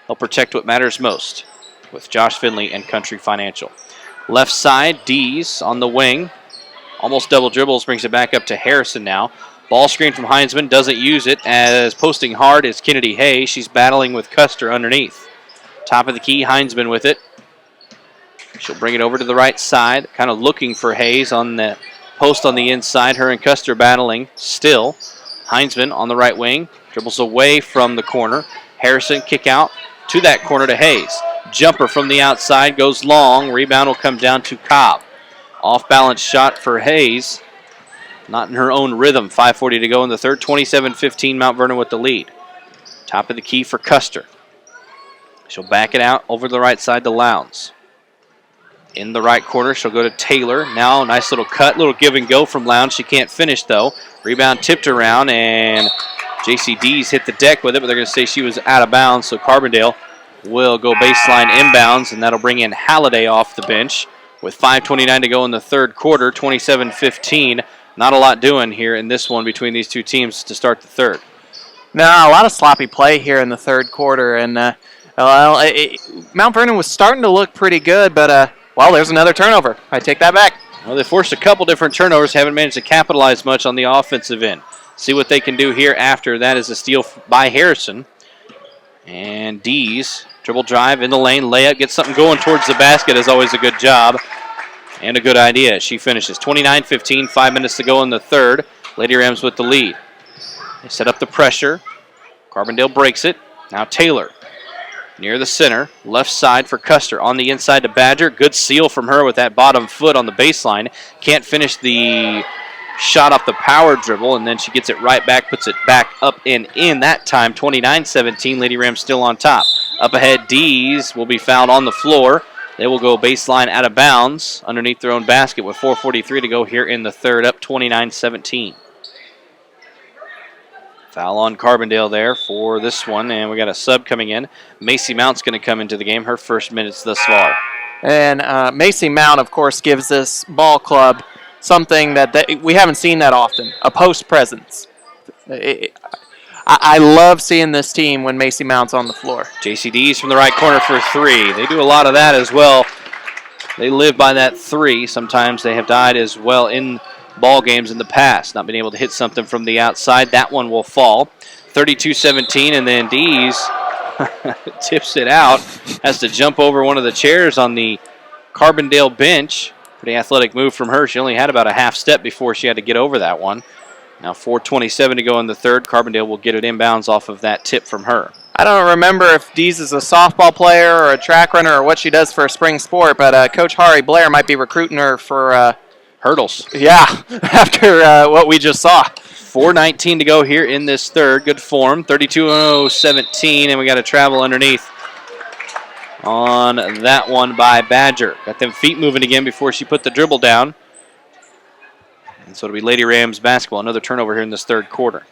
He'll protect what matters most with Josh Finley and Country Financial. Left side, Dees on the wing. Almost double dribbles, brings it back up to Harrison now. Ball screen from Heinzman, doesn't use it, as posting hard is Kennedy Hayes. She's battling with Custer underneath. Top of the key, Heinzman with it. She'll bring it over to the right side, kind of looking for Hayes on the post on the inside. Her and Custer battling still. Heinzman on the right wing, dribbles away from the corner. Harrison kick out to that corner to Hayes. Jumper from the outside goes long. Rebound will come down to Cobb. Off balance shot for Hayes. Not in her own rhythm. 5:40 to go in the third. 27-15 Mount Vernon with the lead. Top of the key for Custer. She'll back it out over the right side to Lowndes. In the right corner, she'll go to Taylor. Now, nice little cut, little give and go from Lowndes. She can't finish, though. Rebound tipped around, and JCD's hit the deck with it, but they're going to say she was out of bounds, so Carbondale will go baseline inbounds, and that'll bring in Halliday off the bench. With 5:29 to go in the third quarter, 27-15. Not a lot doing here in this one between these two teams to start the third. No, a lot of sloppy play here in the third quarter, and Mount Vernon was starting to look pretty good, but well, there's another turnover. I take that back. Well, they forced a couple different turnovers, haven't managed to capitalize much on the offensive end. See what they can do here after. That is a steal by Harrison. And Dees, dribble drive in the lane, layup, gets something going towards the basket is always a good job. And a good idea. She finishes 29-15, 5 minutes to go in the third. Lady Rams with the lead. They set up the pressure. Carbondale breaks it. Now Taylor. Near the center, left side for Custer. On the inside to Badger. Good seal from her with that bottom foot on the baseline. Can't finish the shot off the power dribble, and then she gets it right back, puts it back up and in. That time, 29-17, Lady Rams still on top. Up ahead, Dees will be fouled on the floor. They will go baseline out of bounds underneath their own basket with 4:43 to go here in the third, up 29-17. Foul on Carbondale there for this one, and we got a sub coming in. Macy Mount's going to come into the game, her first minutes thus far. And Macy Mount, of course, gives this ball club something that we haven't seen that often, a post presence. I love seeing this team when Macy Mount's on the floor. JCD's from the right corner for three. They do a lot of that as well. They live by that three. Sometimes they have died as well in ball games in the past, not being able to hit something from the outside. That one will fall. 32-17, and then Dees tips it out. Has to jump over one of the chairs on the Carbondale bench. Pretty athletic move from her. She only had about a half step before she had to get over that one. Now 4:27 to go in the third. Carbondale will get it inbounds off of that tip from her. I don't remember if Dees is a softball player or a track runner or what she does for a spring sport, but Coach Hari Blair might be recruiting her for hurdles. Yeah, after what we just saw. 4:19 to go here in this third. Good form. 32-17, and we got to travel underneath on that one by Badger. Got them feet moving again before she put the dribble down. And so it'll be Lady Rams basketball. Another turnover here in this third quarter.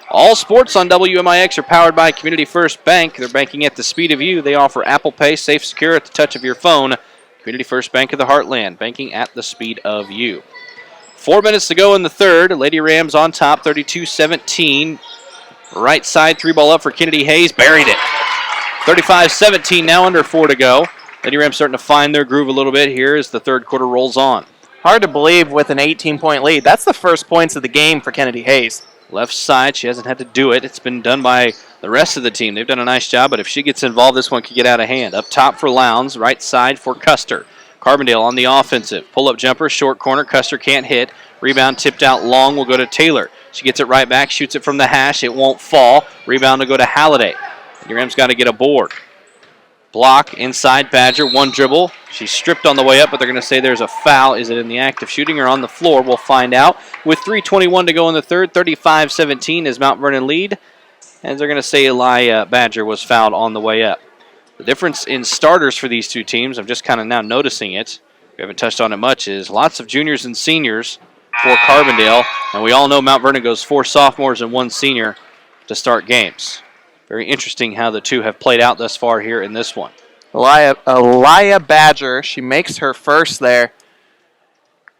All sports on WMIX are powered by Community First Bank. They're banking at the speed of you. They offer Apple Pay, safe, secure at the touch of your phone. Community First Bank of the Heartland, banking at the speed of you. 4 minutes to go in the third. Lady Rams on top, 32-17. Right side, three ball up for Kennedy Hayes. Buried it. 35-17, now under 4 to go. Lady Rams starting to find their groove a little bit here as the third quarter rolls on. Hard to believe with an 18-point lead. That's the first points of the game for Kennedy Hayes. Left side, she hasn't had to do it. It's been done by the rest of the team. They've done a nice job, but if she gets involved, this one could get out of hand. Up top for Lowndes, right side for Custer. Carbondale on the offensive. Pull-up jumper, short corner. Custer can't hit. Rebound tipped out long will go to Taylor. She gets it right back, shoots it from the hash. It won't fall. Rebound will go to Halliday. The Rams got to get a board. Block inside Badger, one dribble. She's stripped on the way up, but they're going to say there's a foul. Is it in the act of shooting or on the floor? We'll find out. With 3:21 to go in the third, 35-17 is Mount Vernon lead. And they're going to say Eli Badger was fouled on the way up. The difference in starters for these two teams, I'm just kind of now noticing it, we haven't touched on it much, is lots of juniors and seniors for Carbondale. And we all know Mount Vernon goes 4 sophomores and 1 senior to start games. Very interesting how the two have played out thus far here in this one. Elia Badger, she makes her first there.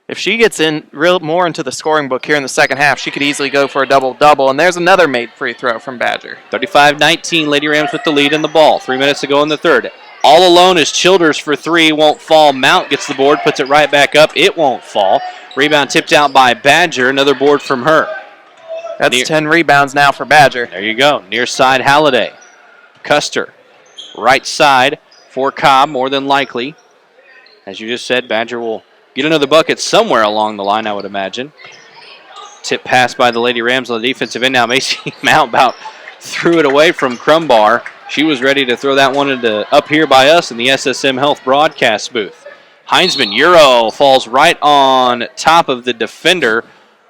If she gets in more into the scoring book here in the second half, she could easily go for a double-double. And there's another made free throw from Badger. 35-19, Lady Rams with the lead in the ball. 3 minutes to go in the third. All alone is Childers for 3, won't fall. Mount gets the board, puts it right back up. It won't fall. Rebound tipped out by Badger, another board from her. That's 10 rebounds now for Badger. There you go. Near side, Halliday. Custer. Right side for Cobb, more than likely. as you just said, Badger will get another bucket somewhere along the line, I would imagine. Tip pass by the Lady Rams on the defensive end. Now Macy Mount about threw it away from Crumbar. She was ready to throw that one into up here by us in the SSM Health broadcast booth. Heinzman Euro falls right on top of the defender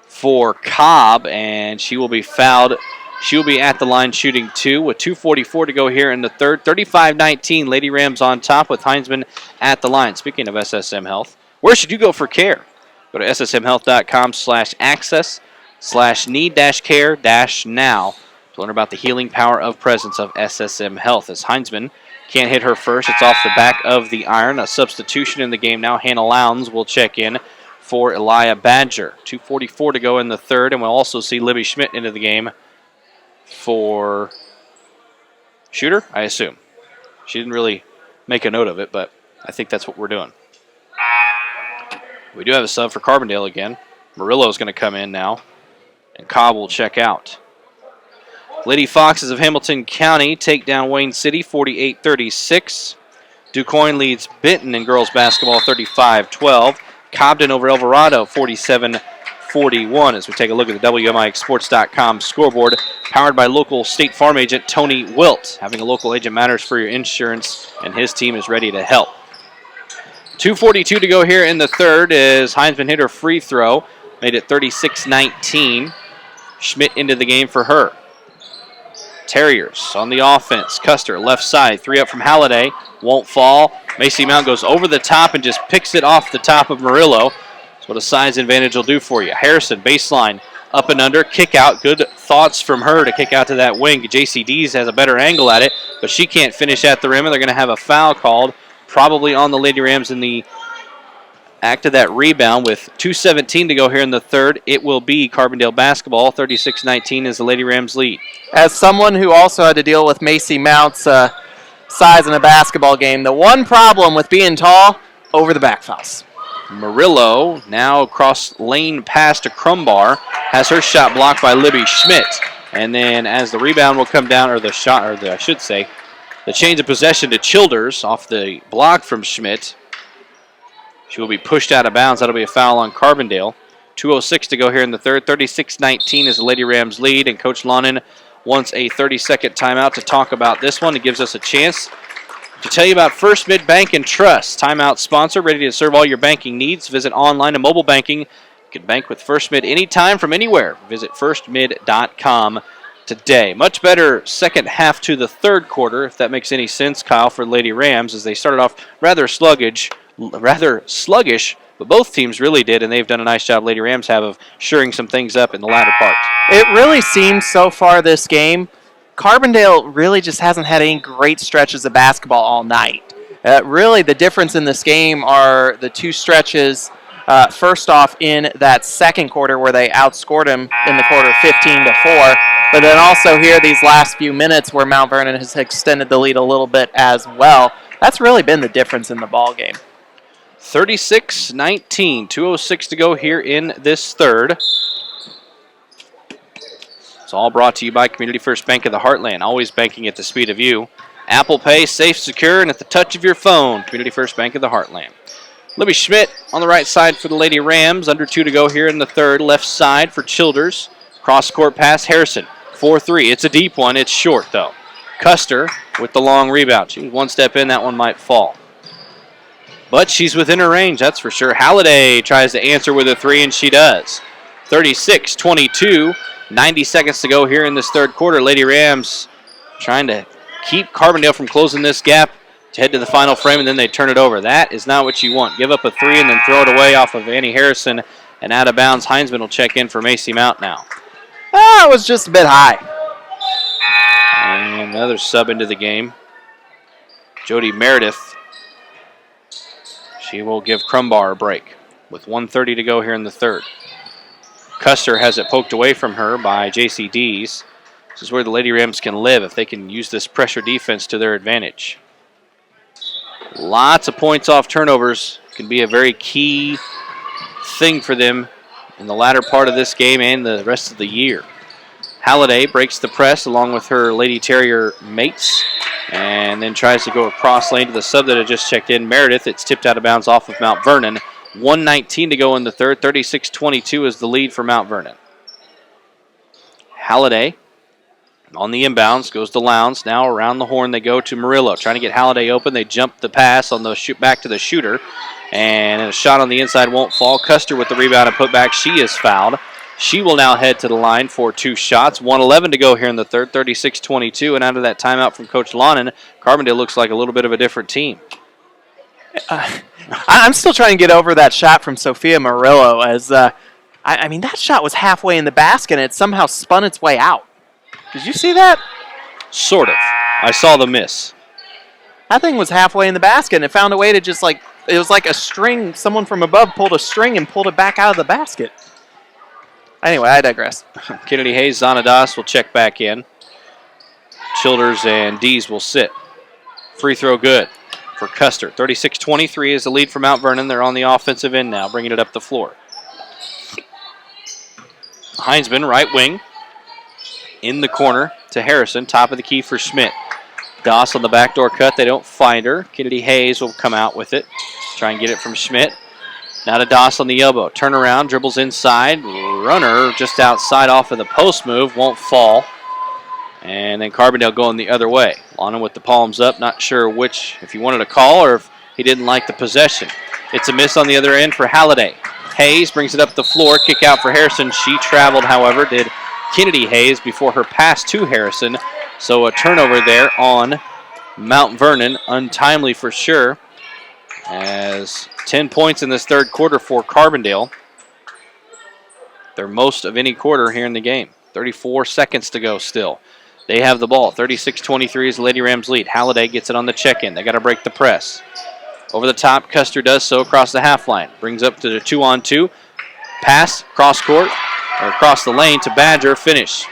for Cobb, and she will be fouled. She will be at the line shooting 2 with 2:44 to go here in the third. 35-19, Lady Rams on top with Heinzman at the line. Speaking of SSM Health, where should you go for care? Go to ssmhealth.com/access/need-care-now to learn about the healing power of presence of SSM Health. As Heinzman can't hit her first, it's off the back of the iron. A substitution in the game now. Hannah Lowndes will check in for Elia Badger. 2:44 to go in the third, and we'll also see Libby Schmidt into the game for shooter, I assume. She didn't really make a note of it, but I think that's what we're doing. We do have a sub for Carbondale again. Murillo's going to come in now, and Cobb will check out. Lady Foxes of Hamilton County take down Wayne City 48-36. DuQuoin leads Benton in girls basketball 35-12. Cobden over Alvarado 47-41 as we take a look at the WMIXSports.com scoreboard, powered by local State Farm agent Tony Wilt. Having a local agent matters for your insurance, and his team is ready to help. 2:42 to go here in the third as Heinzman hit her free throw, made it 36-19. Schmidt into the game for her. Terriers on the offense. Custer, left side, 3 up from Halliday. Won't fall. Macy Mount goes over the top and just picks it off the top of Murillo. That's what a size advantage will do for you. Harrison, baseline, up and under, kick out. Good thoughts from her to kick out to that wing. JC Dees has a better angle at it, but she can't finish at the rim, and they're going to have a foul called, probably on the Lady Rams in the act of that rebound. With 2:17 to go here in the third, it will be Carbondale basketball. 36-19 is the Lady Rams lead. As someone who also had to deal with Macy Mount's size in a basketball game, the one problem with being tall, over the back fouls. Murillo now across lane pass to Crumbar, has her shot blocked by Libby Schmidt. And then as the rebound will come down, or the shot, or the, I should say, the change of possession to Childers off the block from Schmidt. She will be pushed out of bounds. That'll be a foul on Carbondale. 2:06 to go here in the third. 36-19 is the Lady Rams lead, and Coach Lonin wants a 30-second timeout to talk about this one. It gives us a chance to tell you about First Mid Bank and Trust. Timeout sponsor, ready to serve all your banking needs. Visit online and mobile banking. You can bank with First Mid anytime from anywhere. Visit firstmid.com today. Much better second half to the third quarter, if that makes any sense, Kyle, for Lady Rams, as they started off rather sluggish, but both teams really did, and they've done a nice job, Lady Rams have, of shoring some things up in the latter part. It really seems so far this game, Carbondale really just hasn't had any great stretches of basketball all night. Really, the difference in this game are the two stretches. First off, in that second quarter where they outscored him in the quarter 15-4, but then also here these last few minutes where Mount Vernon has extended the lead a little bit as well. That's really been the difference in the ball game. 36-19, 2:06 to go here in this third. It's all brought to you by Community First Bank of the Heartland, always banking at the speed of you. Apple Pay, safe, secure, and at the touch of your phone. Community First Bank of the Heartland. Libby Schmidt on the right side for the Lady Rams. Under 2 to go here in the third. Left side for Childers. Cross-court pass, Harrison. 4-3. It's a deep one. It's short, though. Custer with the long rebound. She was one step in. That one might fall. But she's within her range, that's for sure. Halliday tries to answer with a 3, and she does. 36-22. 90 seconds to go here in this third quarter. Lady Rams trying to keep Carbondale from closing this gap to head to the final frame, and then they turn it over. That is not what you want. Give up a 3 and then throw it away off of Annie Harrison, and out of bounds. Heinzman will check in for Macy Mount now. It was just a bit high. And another sub into the game. Jody Meredith. She will give Crumbar a break with 1:30 to go here in the third. Custer has it poked away from her by J.C. Dees. This is where the Lady Rams can live if they can use this pressure defense to their advantage. Lots of points off turnovers can be a very key thing for them in the latter part of this game and the rest of the year. Halliday breaks the press along with her Lady Terrier mates. And then tries to go across lane to the sub that had just checked in, Meredith. It's tipped out of bounds off of Mount Vernon. 1:19 to go in the third. 36-22 is the lead for Mount Vernon. Halliday on the inbounds, goes to Lowndes. Now around the horn they go to Murillo. Trying to get Halliday open. They jump the pass on the shoot back to the shooter. And a shot on the inside won't fall. Custer with the rebound and put back. She is fouled. She will now head to the line for 2 shots. 1:11 to go here in the third. 36-22. And out of that timeout from Coach Lonan, Carbondale looks like a little bit of a different team. I'm still trying to get over that shot from Sophia Murillo. As I mean, that shot was halfway in the basket and it somehow spun its way out. Did you see that? Sort of. I saw the miss. That thing was halfway in the basket and it found a way to just like, it was like a string. Someone from above pulled a string and pulled it back out of the basket. Anyway, I digress. Kennedy Hayes, Zanadas will check back in. Childers and Dees will sit. Free throw good for Custer. 36-23 is the lead for Mount Vernon. They're on the offensive end now, bringing it up the floor. Heinsman, right wing. In the corner to Harrison. Top of the key for Schmidt. Doss on the backdoor cut. They don't find her. Kennedy Hayes will come out with it. Try and get it from Schmidt. Now to Doss on the elbow. Turn around, dribbles inside. Runner just outside off of the post move. Won't fall. And then Carbondale going the other way. Lana with the palms up. Not sure which, if he wanted a call or if he didn't like the possession. It's a miss on the other end for Halliday. Hayes brings it up the floor. Kick out for Harrison. She traveled, however, did Kennedy Hayes before her pass to Harrison. So a turnover there on Mount Vernon. Untimely for sure. As 10 points in this third quarter for Carbondale. Their most of any quarter here in the game. 34 seconds to go still. They have the ball. 36-23 is the Lady Rams lead. Halliday gets it on the check-in. They got to break the press. Over the top, Custer does so across the half line. Brings up to the 2-on-2. Pass, cross court, or across the lane to Badger. Finish.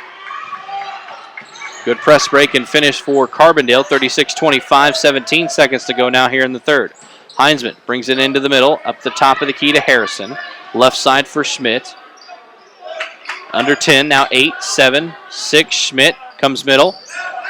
Good press break and finish for Carbondale. 36-25, 17 seconds to go now here in the third. Heinsman brings it into the middle, up the top of the key to Harrison. Left side for Schmidt. Under 10, now 8, 7, 6. Schmidt comes middle.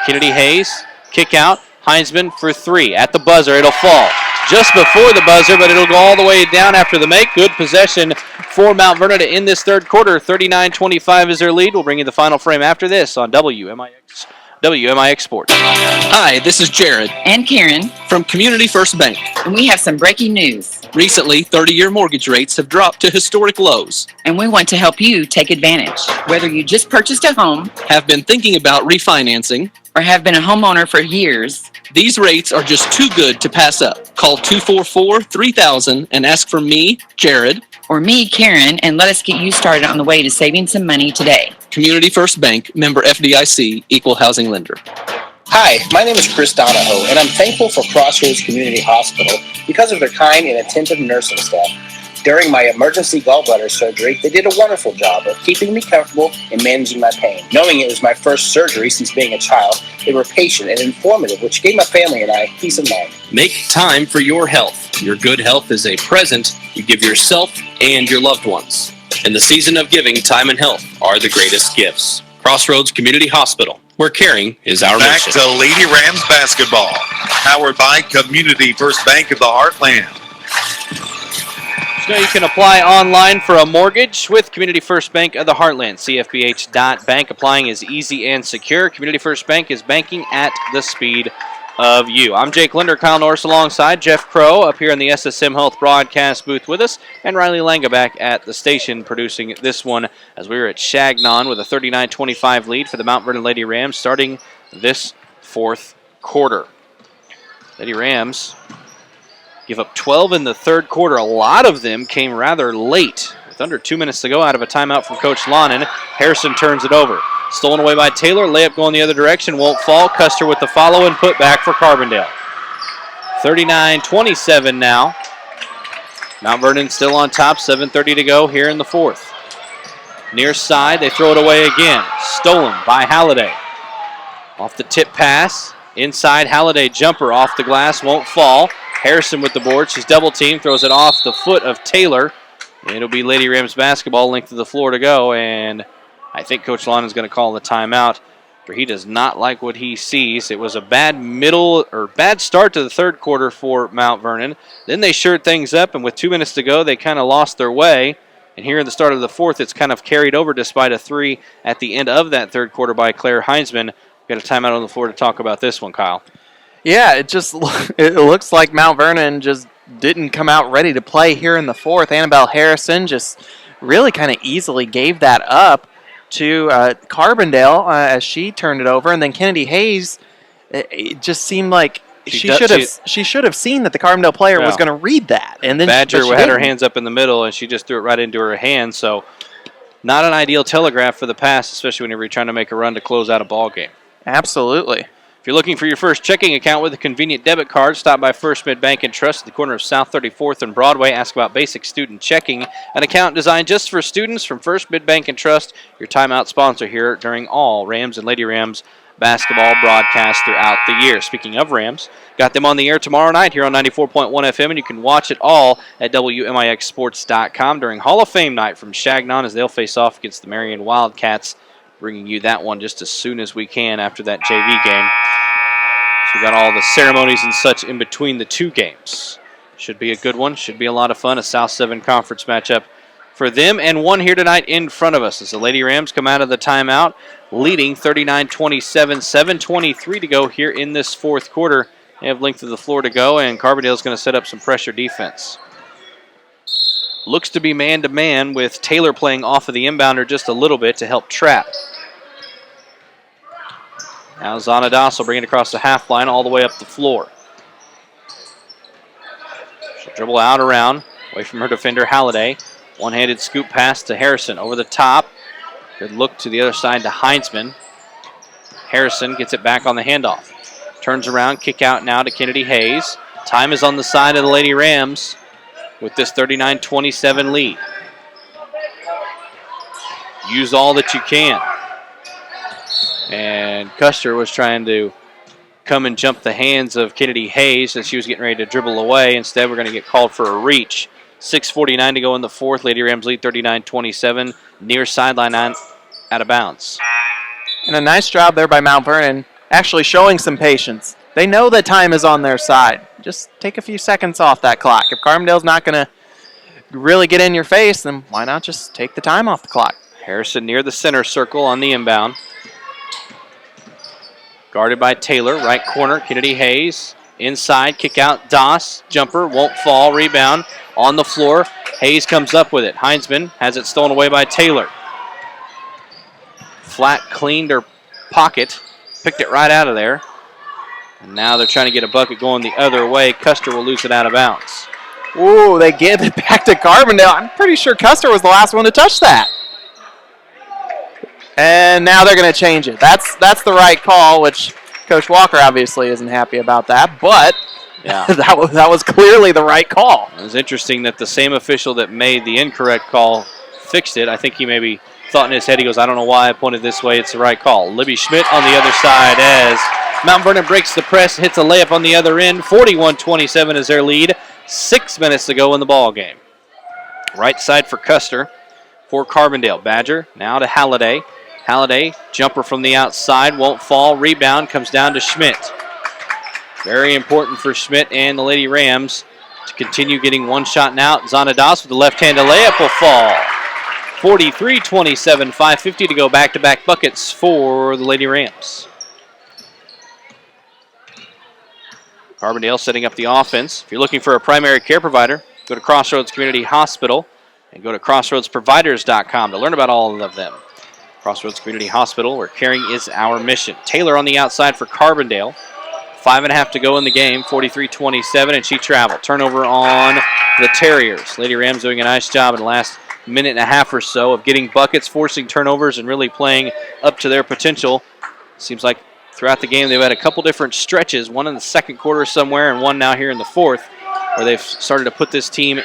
Kennedy Hayes, kick out. Heinsman for 3. At the buzzer, it'll fall. Just before the buzzer, but it'll go all the way down after the make. Good possession for Mount Vernon to end this third quarter. 39-25 is their lead. We'll bring you the final frame after this on WMIX Sports. Hi, this is Jared And Karen. from Community First Bank. And we have some breaking news. Recently, 30-year mortgage rates have dropped to historic lows. And we want to help you take advantage. Whether you just purchased a home, Have been thinking about refinancing, or have been a homeowner for years, these rates are just too good to pass up. Call 244-3000 and ask for me, Jared, or me, Karen, and let us get you started on the way to saving some money today. Community First Bank, member FDIC, equal housing lender. Hi, my name is Chris Donahoe, and I'm thankful for Crossroads Community Hospital because of their kind and attentive nursing staff. During my emergency gallbladder surgery, they did a wonderful job of keeping me comfortable and managing my pain. Knowing it was my first surgery since being a child, they were patient and informative, which gave my family and I peace of mind. Make time for your health. Your good health is a present you give yourself and your loved ones. In the season of giving, time and health are the greatest gifts. Crossroads Community Hospital, where caring is our Back mission. to Lady Rams basketball. Powered by Community First Bank of the Heartland. So now you can apply online for a mortgage with Community First Bank of the Heartland. CFBH.bank. Applying is easy and secure. Community First Bank is banking at the speed of you. I'm Jake Linder, Kyle Norris alongside Jeff Crow up here in the SSM Health broadcast booth with us, and Riley Langa back at the station producing this one as we were at Shagnon with a 39-25 lead for the Mount Vernon Lady Rams starting this fourth quarter. Lady Rams give up 12 in the third quarter. A lot of them came rather late. With under 2 minutes to go out of a timeout from Coach Lonan, Harrison turns it over. Stolen away by Taylor. Layup going the other direction. Won't fall. Custer with the follow and put back for Carbondale. 39-27 now. Mount Vernon still on top. 7:30 to go here in the fourth. Near side. They throw it away again. Stolen by Halliday. Off the tip pass. Inside Halliday. Jumper off the glass. Won't fall. Harrison with the board. She's double teamed. Throws it off the foot of Taylor. It'll be Lady Rams basketball. Length of the floor to go. And I think Coach Lon is going to call the timeout for he does not like what he sees. It was a bad start to the third quarter for Mount Vernon. Then they shored things up, and with 2 minutes to go, they kind of lost their way. And here in the start of the fourth, it's kind of carried over despite a 3 at the end of that third quarter by Claire Heinzman. Got a timeout on the floor to talk about this one, Kyle. Yeah, it looks like Mount Vernon just didn't come out ready to play here in the fourth. Annabelle Harrison just really kind of easily gave that up to Carbondale as she turned it over. And then Kennedy Hayes, it just seemed like she should have seen that the Carbondale player was going to read that. And then Badger had her hands up in the middle, and she just threw it right into her hand. So not an ideal telegraph for the pass, especially whenever you're trying to make a run to close out a ball game. Absolutely. If you're looking for your first checking account with a convenient debit card, stop by First Mid Bank and Trust at the corner of South 34th and Broadway. Ask about basic student checking, an account designed just for students from First Mid Bank and Trust, your timeout sponsor here during all Rams and Lady Rams basketball broadcasts throughout the year. Speaking of Rams, got them on the air tomorrow night here on 94.1 FM, and you can watch it all at WMIXsports.com during Hall of Fame night from Chagnon as they'll face off against the Marion Wildcats, bringing you that one just as soon as we can after that JV game. So we got all the ceremonies and such in between the two games. Should be a good one. Should be a lot of fun. A South 7 conference matchup for them, and one here tonight in front of us as the Lady Rams come out of the timeout, leading 39-27, 7:23 to go here in this fourth quarter. They have length of the floor to go, and Carbondale's going to set up some pressure defense. Looks to be man-to-man with Taylor playing off of the inbounder just a little bit to help trap. Now Zanadas will bring it across the half line all the way up the floor. She'll dribble out around, away from her defender Halliday. One-handed scoop pass to Harrison over the top. Good look to the other side to Heinzman. Harrison gets it back on the handoff. Turns around, kick out now to Kennedy Hayes. Time is on the side of the Lady Rams with this 39-27 lead. Use all that you can. And Custer was trying to come and jump the hands of Kennedy Hayes as she was getting ready to dribble away. Instead, we're going to get called for a reach. 6:49 to go in the fourth. Lady Rams lead 39-27. Near sideline out of bounds. And a nice job there by Mount Vernon, actually showing some patience. They know that time is on their side. Just take a few seconds off that clock. If Carbondale's not going to really get in your face, then why not just take the time off the clock? Harrison near the center circle on the inbound. Guarded by Taylor, right corner, Kennedy Hayes. Inside, kick out, Doss, jumper, won't fall, rebound on the floor. Hayes comes up with it. Heinzman has it stolen away by Taylor. Flat cleaned her pocket, picked it right out of there. And now they're trying to get a bucket going the other way. Custer will lose it out of bounds. Ooh, they give it back to Carbondale. I'm pretty sure Custer was the last one to touch that. And now they're going to change it. That's the right call, which Coach Walker obviously isn't happy about that, but yeah, that was clearly the right call. It was interesting that the same official that made the incorrect call fixed it. I think he maybe thought in his head, he goes, I don't know why I pointed this way. It's the right call. Libby Schmidt on the other side as Mount Vernon breaks the press, hits a layup on the other end. 41-27 is their lead. 6 minutes to go in the ball game. Right side for Custer for Carbondale. Badger now to Halliday. Halliday, jumper from the outside, won't fall. Rebound comes down to Schmidt. Very important for Schmidt and the Lady Rams to continue getting one shot now. Zanadas with the left-handed layup will fall. 43-27, 5:50 to go. Back-to-back buckets for the Lady Rams. Carbondale setting up the offense. If you're looking for a primary care provider, go to Crossroads Community Hospital and go to crossroadsproviders.com to learn about all of them. Crossroads Community Hospital, where caring is our mission. Taylor on the outside for Carbondale. 5.5 to go in the game, 43-27, and she traveled. Turnover on the Terriers. Lady Rams doing a nice job in the last minute and a half or so of getting buckets, forcing turnovers, and really playing up to their potential. Seems like throughout the game they've had a couple different stretches, one in the second quarter somewhere and one now here in the fourth, where they've started to put this team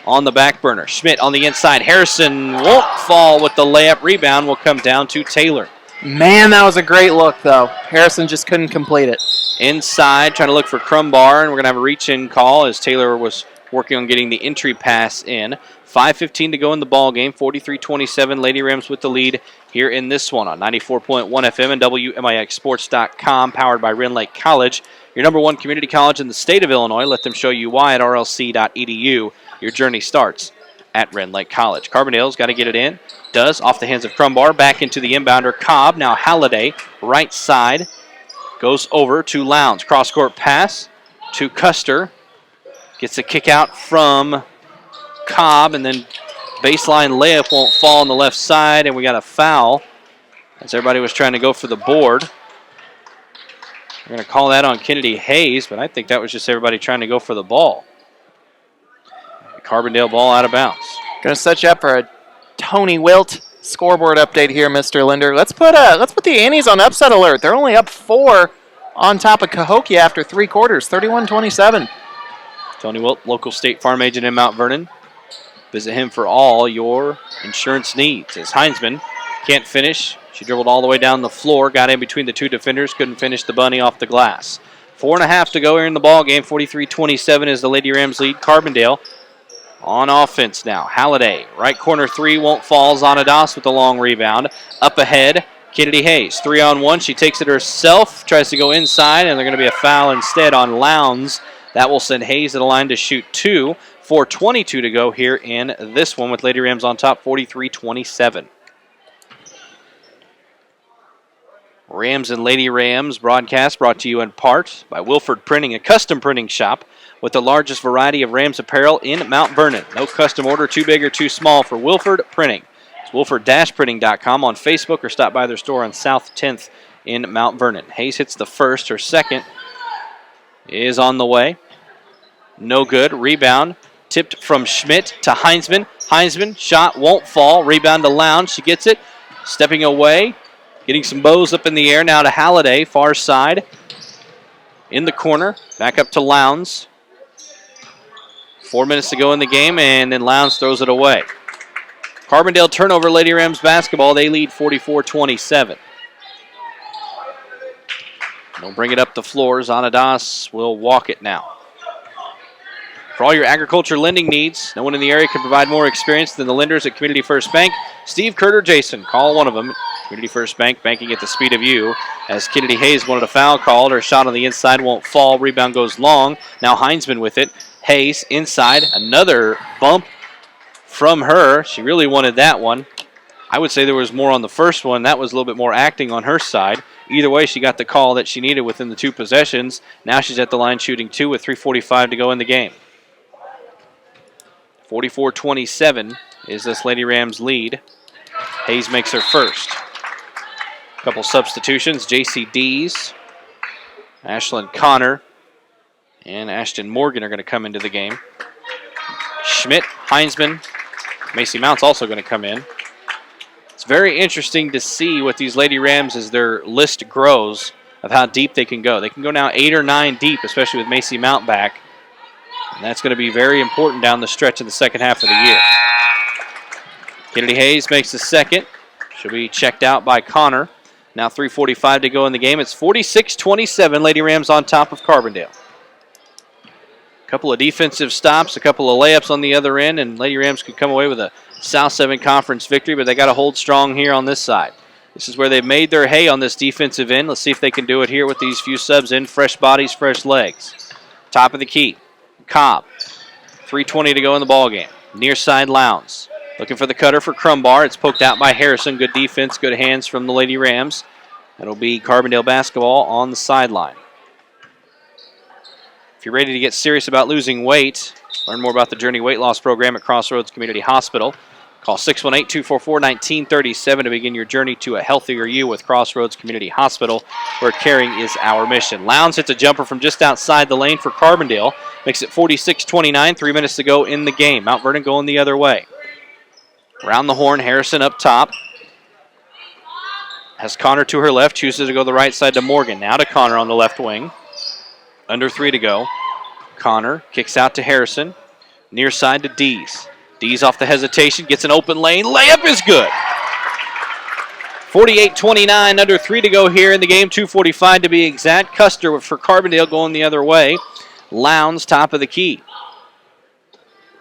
on the back burner. Schmidt on the inside. Harrison won't fall with the layup. Rebound will come down to Taylor. Man, that was a great look, though. Harrison just couldn't complete it. Inside, trying to look for Crumbar, and we're going to have a reach-in call as Taylor was working on getting the entry pass in. 5:15 to go in the ball game. 43-27, Lady Rams with the lead here in this one on 94.1 FM and WMIXSports.com, powered by Rend Lake College, your number one community college in the state of Illinois. Let them show you why at rlc.edu. Your journey starts at Rend Lake College. Carbondale's got to get it in. Does, off the hands of Crumbar, back into the inbounder. Cobb, now Halliday, right side, goes over to Lowndes. Cross-court pass to Custer. Gets a kick out from Cobb, and then baseline layup won't fall on the left side, and we got a foul as everybody was trying to go for the board. We're going to call that on Kennedy Hayes, but I think that was just everybody trying to go for the ball. The Carbondale ball out of bounds. Going to set you up for a Tony Wilt scoreboard update here, Mr. Linder. Let's put the Annies on upset alert. They're only up 4 on top of Cahokia after 3 quarters, 31-27. Tony Wilt, local State Farm agent in Mount Vernon. Visit him for all your insurance needs. As Heinzman can't finish. She dribbled all the way down the floor, got in between the 2 defenders, couldn't finish the bunny off the glass. 4.5 to go here in the ball game. 43-27 is the Lady Rams lead. Carbondale on offense now. Halliday, right corner 3, won't fall. Zanadas with the long rebound. Up ahead, Kennedy Hayes, 3-on-1. She takes it herself, tries to go inside, and they're going to be a foul instead on Lowndes. That will send Hayes to the line to shoot 2. 4:22 to go here in this one with Lady Rams on top, 43-27. Rams and Lady Rams broadcast brought to you in part by Wilford Printing, a custom printing shop with the largest variety of Rams apparel in Mount Vernon. No custom order too big or too small for Wilford Printing. It's wilford-printing.com on Facebook or stop by their store on South 10th in Mount Vernon. Hayes hits the first. Her second is on the way. No good. Rebound tipped from Schmidt to Heinzman. Heinzman, shot won't fall. Rebound to Lowndes. She gets it. Stepping away. Getting some bows up in the air now to Halliday. Far side. In the corner. Back up to Lowndes. 4 minutes to go in the game, and then Lowndes throws it away. Carbondale turnover, Lady Rams basketball. They lead 44-27. They'll bring it up the floor. Zanadas will walk it now. For all your agriculture lending needs, no one in the area can provide more experience than the lenders at Community First Bank. Steve, Kurt, or Jason, call one of them. Community First Bank, banking at the speed of you. As Kennedy Hayes wanted a foul called. Her shot on the inside won't fall. Rebound goes long. Now Heinzman with it. Hayes inside. Another bump from her. She really wanted that one. I would say there was more on the first one. That was a little bit more acting on her side. Either way, she got the call that she needed within the 2 possessions. Now she's at the line shooting 2 with 3:45 to go in the game. 44-27 is this Lady Rams lead. Hayes makes her first. A couple substitutions. J.C. Dees, Ashlyn Connor, and Ashton Morgan are going to come into the game. Schmidt, Heinzman, Macy Mount's also going to come in. It's very interesting to see what these Lady Rams, as their list grows, of how deep they can go. They can go now 8 or 9 deep, especially with Macy Mount back. And that's going to be very important down the stretch in the second half of the year. Kennedy Hayes makes the second. She'll be checked out by Connor. Now 3:45 to go in the game. It's 46-27. Lady Rams on top of Carbondale. A couple of defensive stops, a couple of layups on the other end, and Lady Rams could come away with a South 7 Conference victory, but they got to hold strong here on this side. This is where they've made their hay on this defensive end. Let's see if they can do it here with these few subs in. Fresh bodies, fresh legs. Top of the key. Cobb. 3:20 to go in the ballgame. Near side Lowndes. Looking for the cutter for Crumbar. It's poked out by Harrison. Good defense, good hands from the Lady Rams. That'll be Carbondale basketball on the sideline. If you're ready to get serious about losing weight, learn more about the Journey Weight Loss Program at Crossroads Community Hospital. Call 618-244-1937 to begin your journey to a healthier you with Crossroads Community Hospital, where caring is our mission. Lowndes hits a jumper from just outside the lane for Carbondale. Makes it 46-29, 3 minutes to go in the game. Mount Vernon going the other way. Around the horn, Harrison up top. Has Connor to her left, chooses to go the right side to Morgan. Now to Connor on the left wing. Under 3 to go. Connor kicks out to Harrison. Near side to Dees. Dees off the hesitation, gets an open lane. Layup is good. 48-29, under 3 to go here in the game. 2:45 to be exact. Custer for Carbondale going the other way. Lowndes top of the key.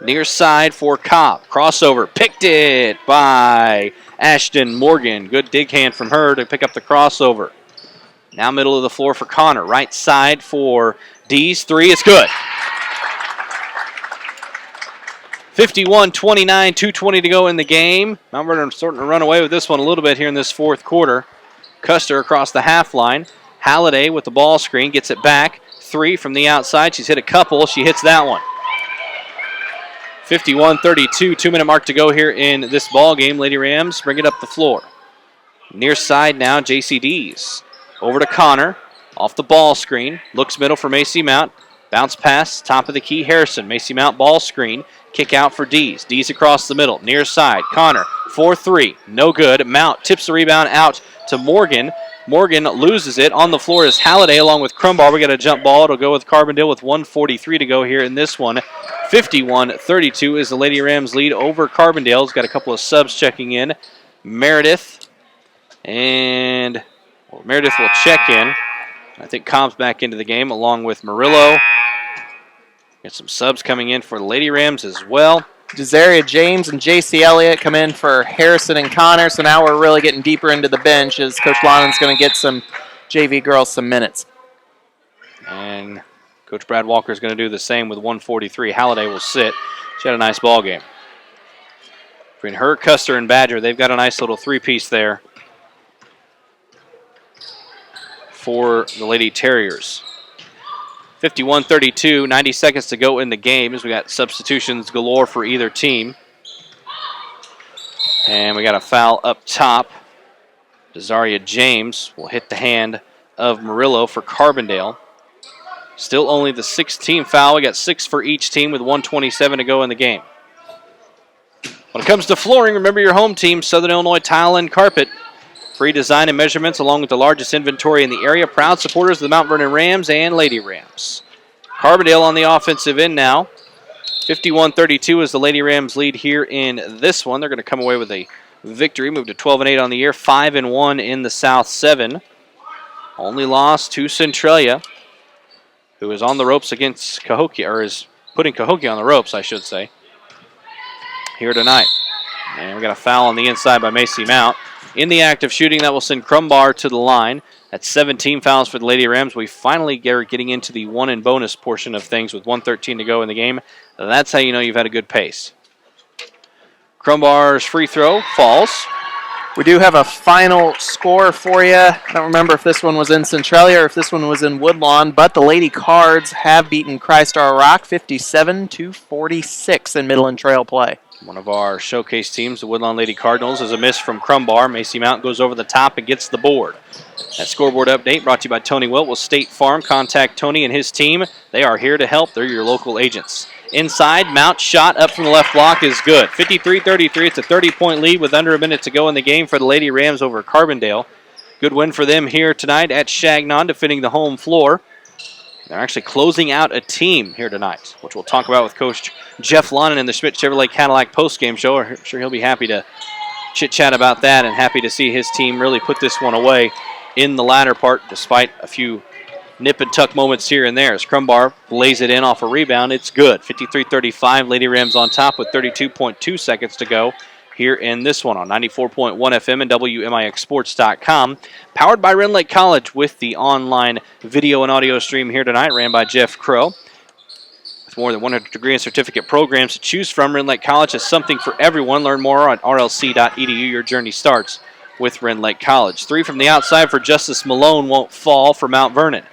Near side for Cobb. Crossover. Picked it by Ashton Morgan. Good dig hand from her to pick up the crossover. Now middle of the floor for Connor. Right side for Dees. Three. It's good. 51-29, 2:20 to go in the game. Mount Vernon starting to run away with this one a little bit here in this fourth quarter. Custer across the half line. Halliday with the ball screen. Gets it back. Three from the outside. She's hit a couple. She hits that one. 51-32, 2-minute mark to go here in this ball game. Lady Rams bring it up the floor. Near side now, JCDs. Over to Connor. Off the ball screen. Looks middle for Macy Mount. Bounce pass, top of the key, Harrison. Macy Mount ball screen. Kick out for Dees. Dees across the middle. Near side, Connor. 4-3. No good. Mount tips the rebound out to Morgan. Morgan loses it. On the floor is Halliday along with Crumbar. We got a jump ball. It'll go with Carbondale with 1:43 to go here in this one. 51-32 is the Lady Rams lead over Carbondale's. Got a couple of subs checking in. Meredith will check in. I think Cobb's back into the game along with Murillo. Got some subs coming in for the Lady Rams as well. Desaria James and J.C. Elliott come in for Harrison and Connor, so now we're really getting deeper into the bench as Coach Lonnen's going to get some JV girls some minutes. And Coach Brad Walker is going to do the same with 1:43. Halliday will sit. She had a nice ball game. Between her, Custer, and Badger, they've got a nice little three-piece there for the Lady Terriers. 51-32, 90 seconds to go in the game as we got substitutions galore for either team. And we got a foul up top. Desaria James will hit the hand of Murillo for Carbondale. Still only the 6th foul. We got 6 for each team with 1:27 to go in the game. When it comes to flooring, remember your home team, Southern Illinois Tile and Carpet. Free design and measurements along with the largest inventory in the area. Proud supporters of the Mount Vernon Rams and Lady Rams. Carbondale on the offensive end now. 51-32 is the Lady Rams lead here in this one. They're going to come away with a victory. Move to 12-8 on the year. 5-1 in the South 7. Only loss to Centralia, who is on the ropes against Cahokia, or is putting Cahokia on the ropes, I should say, here tonight. And we got a foul on the inside by Macy Mount. In the act of shooting, that will send Crumbar to the line. That's 17 fouls for the Lady Rams. We finally are getting into the one and bonus portion of things with 1:13 to go in the game. That's how you know you've had a good pace. Crumbar's free throw falls. We do have a final score for you. I don't remember if this one was in Centralia or if this one was in Woodlawn, but the Lady Cards have beaten Christar Rock 57-46 in Midland Trail play. One of our showcase teams, the Woodlawn Lady Cardinals, is a miss from Crumbar. Macy Mount goes over the top and gets the board. That scoreboard update brought to you by Tony Wilt with State Farm. Contact Tony and his team. They are here to help. They're your local agents. Inside, Mount shot up from the left block is good. 53-33. It's a 30-point lead with under a minute to go in the game for the Lady Rams over Carbondale. Good win for them here tonight at Chagnon, defending the home floor. They're actually closing out a team here tonight, which we'll talk about with Coach Jeff Lonnen in the Schmidt Chevrolet Cadillac postgame show. I'm sure he'll be happy to chit-chat about that and happy to see his team really put this one away in the latter part, despite a few nip-and-tuck moments here and there. As Crumbar lays it in off a rebound, it's good. 53-35, Lady Rams on top with 32.2 seconds to go here in this one on 94.1 FM and WMIXSports.com. Powered by Rend Lake College with the online video and audio stream here tonight, ran by Jeff Crow. With more than 100 degree and certificate programs to choose from, Rend Lake College has something for everyone. Learn more on rlc.edu. Your journey starts with Rend Lake College. Three from the outside for Justice Malone won't fall for Mount Vernon.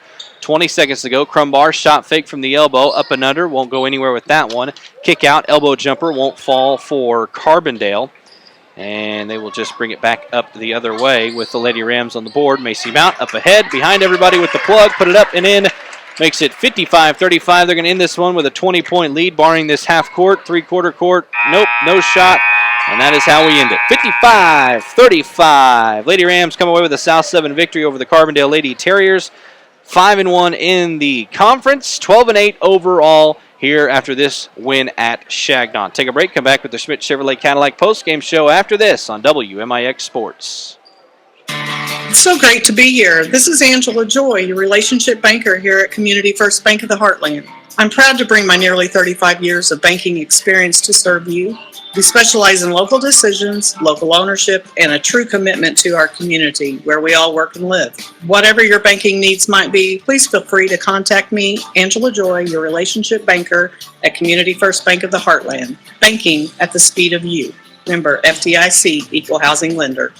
20 seconds to go. Crumbar shot fake from the elbow, up and under, won't go anywhere with that one. Kick out, elbow jumper, won't fall for Carbondale. And they will just bring it back up the other way with the Lady Rams on the board. Macy Mount up ahead, behind everybody with the plug, put it up and in. Makes it 55-35. They're going to end this one with a 20-point lead, barring this half court, three-quarter court. Nope, no shot. And that is how we end it. 55-35. Lady Rams come away with a South 7 victory over the Carbondale Lady Terriers. 5-1 in the conference, 12-8 overall here after this win at Chagnon. Take a break, come back with the Schmidt Chevrolet Cadillac postgame show after this on WMIX Sports. It's so great to be here. This is Angela Joy, your relationship banker here at Community First Bank of the Heartland. I'm proud to bring my nearly 35 years of banking experience to serve you. We specialize in local decisions, local ownership, and a true commitment to our community where we all work and live. Whatever your banking needs might be, please feel free to contact me, Angela Joy, your relationship banker at Community First Bank of the Heartland. Banking at the speed of you. Member FDIC, Equal Housing Lender.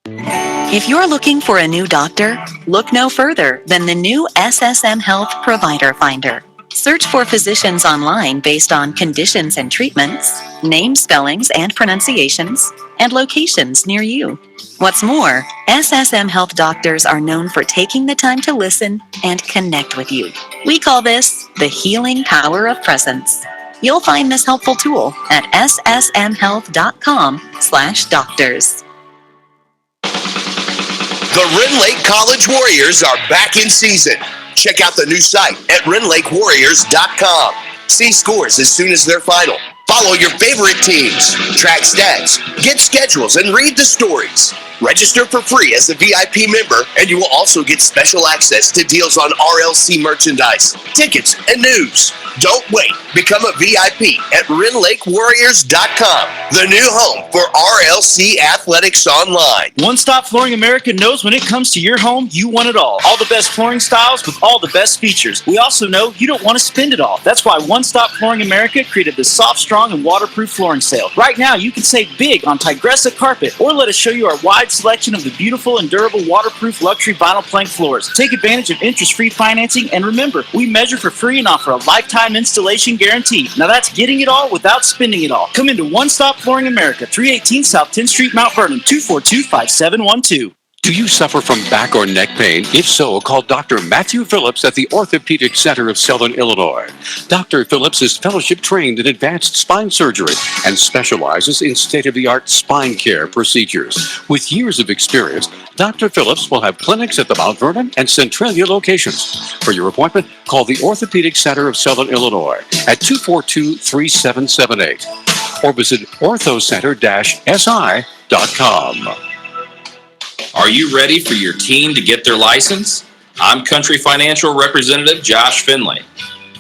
If you're looking for a new doctor, look no further than the new SSM Health Provider Finder. Search for physicians online based on conditions and treatments, name spellings and pronunciations, and locations near you. What's more, SSM Health doctors are known for taking the time to listen and connect with you. We call this the healing power of presence. You'll find this helpful tool at ssmhealth.com/doctors. The Rend Lake College Warriors are back in season. Check out the new site at RendLakeWarriors.com. See scores as soon as they're final. Follow your favorite teams, track stats, get schedules, and read the stories. Register for free as a VIP member, and you will also get special access to deals on RLC merchandise, tickets, and news. Don't wait. Become a VIP at RendLakeWarriors.com, the new home for RLC Athletics Online. One Stop Flooring America knows when it comes to your home, you want it all. All the best flooring styles with all the best features. We also know you don't want to spend it all. That's why One Stop Flooring America created the soft, strong, and waterproof flooring sale. Right now, you can save big on Tigressa carpet, or let us show you our wide selection of the beautiful and durable waterproof luxury vinyl plank floors. Take advantage of interest-free financing, and remember, we measure for free and offer a lifetime installation guarantee. Now that's getting it all without spending it all. Come into One Stop Flooring America, 318 South 10th Street, Mount Vernon, 242-5712. Do you suffer from back or neck pain? If so, call Dr. Matthew Phillips at the Orthopedic Center of Southern Illinois. Dr. Phillips is fellowship trained in advanced spine surgery and specializes in state-of-the-art spine care procedures. With years of experience, Dr. Phillips will have clinics at the Mount Vernon and Centralia locations. For your appointment, call the Orthopedic Center of Southern Illinois at 242-3778 or visit orthocenter-si.com. Are you ready for your team to get their license? I'm Country Financial Representative Josh Finley.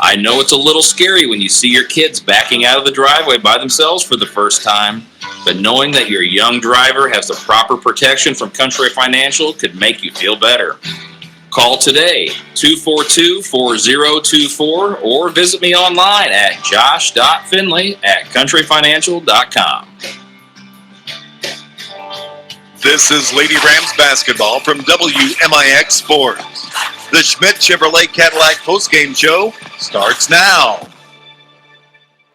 I know it's a little scary when you see your kids backing out of the driveway by themselves for the first time, but knowing that your young driver has the proper protection from Country Financial could make you feel better. Call today, 242-4024, or visit me online at josh.finley@countryfinancial.com. This is Lady Rams basketball from WMIX Sports. The Schmidt Chevrolet Cadillac postgame show starts now.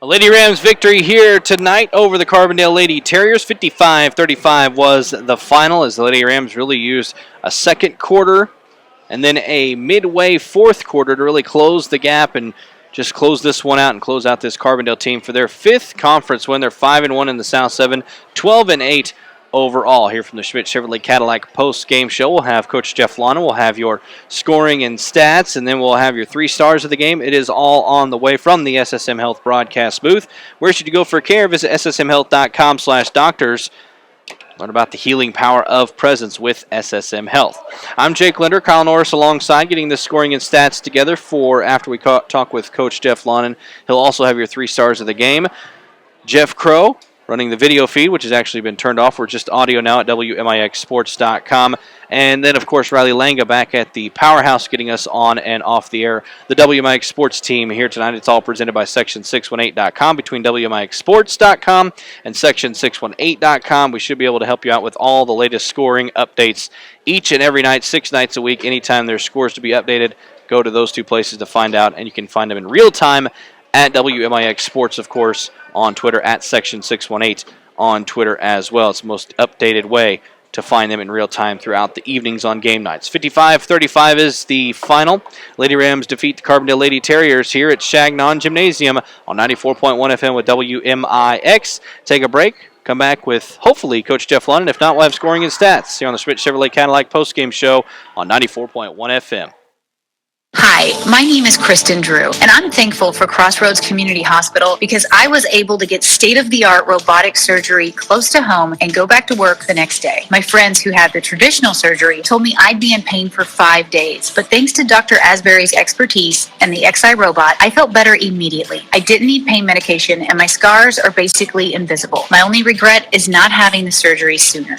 A Lady Rams victory here tonight over the Carbondale Lady Terriers. 55-35 was the final, as the Lady Rams really used a second quarter and then a midway fourth quarter to really close the gap and just close this one out and close out this Carbondale team for their fifth conference win. They're 5-1 in the South 7, 12-8 overall. Here from the Schmidt Chevrolet Cadillac post-game show, we'll have Coach Jeff Lana. We'll have your scoring and stats, and then we'll have your 3 stars of the game. It is all on the way from the SSM Health broadcast booth. Where should you go for care? Visit ssmhealth.com/doctors. Learn about the healing power of presence with SSM Health. I'm Jake Linder, Kyle Norris alongside, getting the scoring and stats together for after we talk with Coach Jeff Lana. He'll also have your 3 stars of the game. Jeff Crow running the video feed, which has actually been turned off. We're just audio now at WMIXsports.com. And then, of course, Riley Langa back at the Powerhouse getting us on and off the air. The WMIX Sports team here tonight. It's all presented by Section618.com. Between WMIXsports.com and Section618.com, we should be able to help you out with all the latest scoring updates each and every night, 6 nights a week. Anytime there's scores to be updated, go to those 2 places to find out, and you can find them in real time at WMIX Sports, of course, on Twitter, at Section618 on Twitter as well. It's the most updated way to find them in real time throughout the evenings on game nights. 55-35 is the final. Lady Rams defeat the Carbondale Lady Terriers here at Chagnon Gymnasium on 94.1 FM with WMIX. Take a break. Come back with, hopefully, Coach Jeff London. If not, we'll have scoring and stats here on the Schmidt Chevrolet Cadillac postgame show on 94.1 FM. Hi, my name is Kristen Drew, and I'm thankful for Crossroads Community Hospital because I was able to get state-of-the-art robotic surgery close to home and go back to work the next day. My friends who had the traditional surgery told me I'd be in pain for 5 days, but thanks to Dr. Asbury's expertise and the XI robot, I felt better immediately. I didn't need pain medication, and my scars are basically invisible. My only regret is not having the surgery sooner.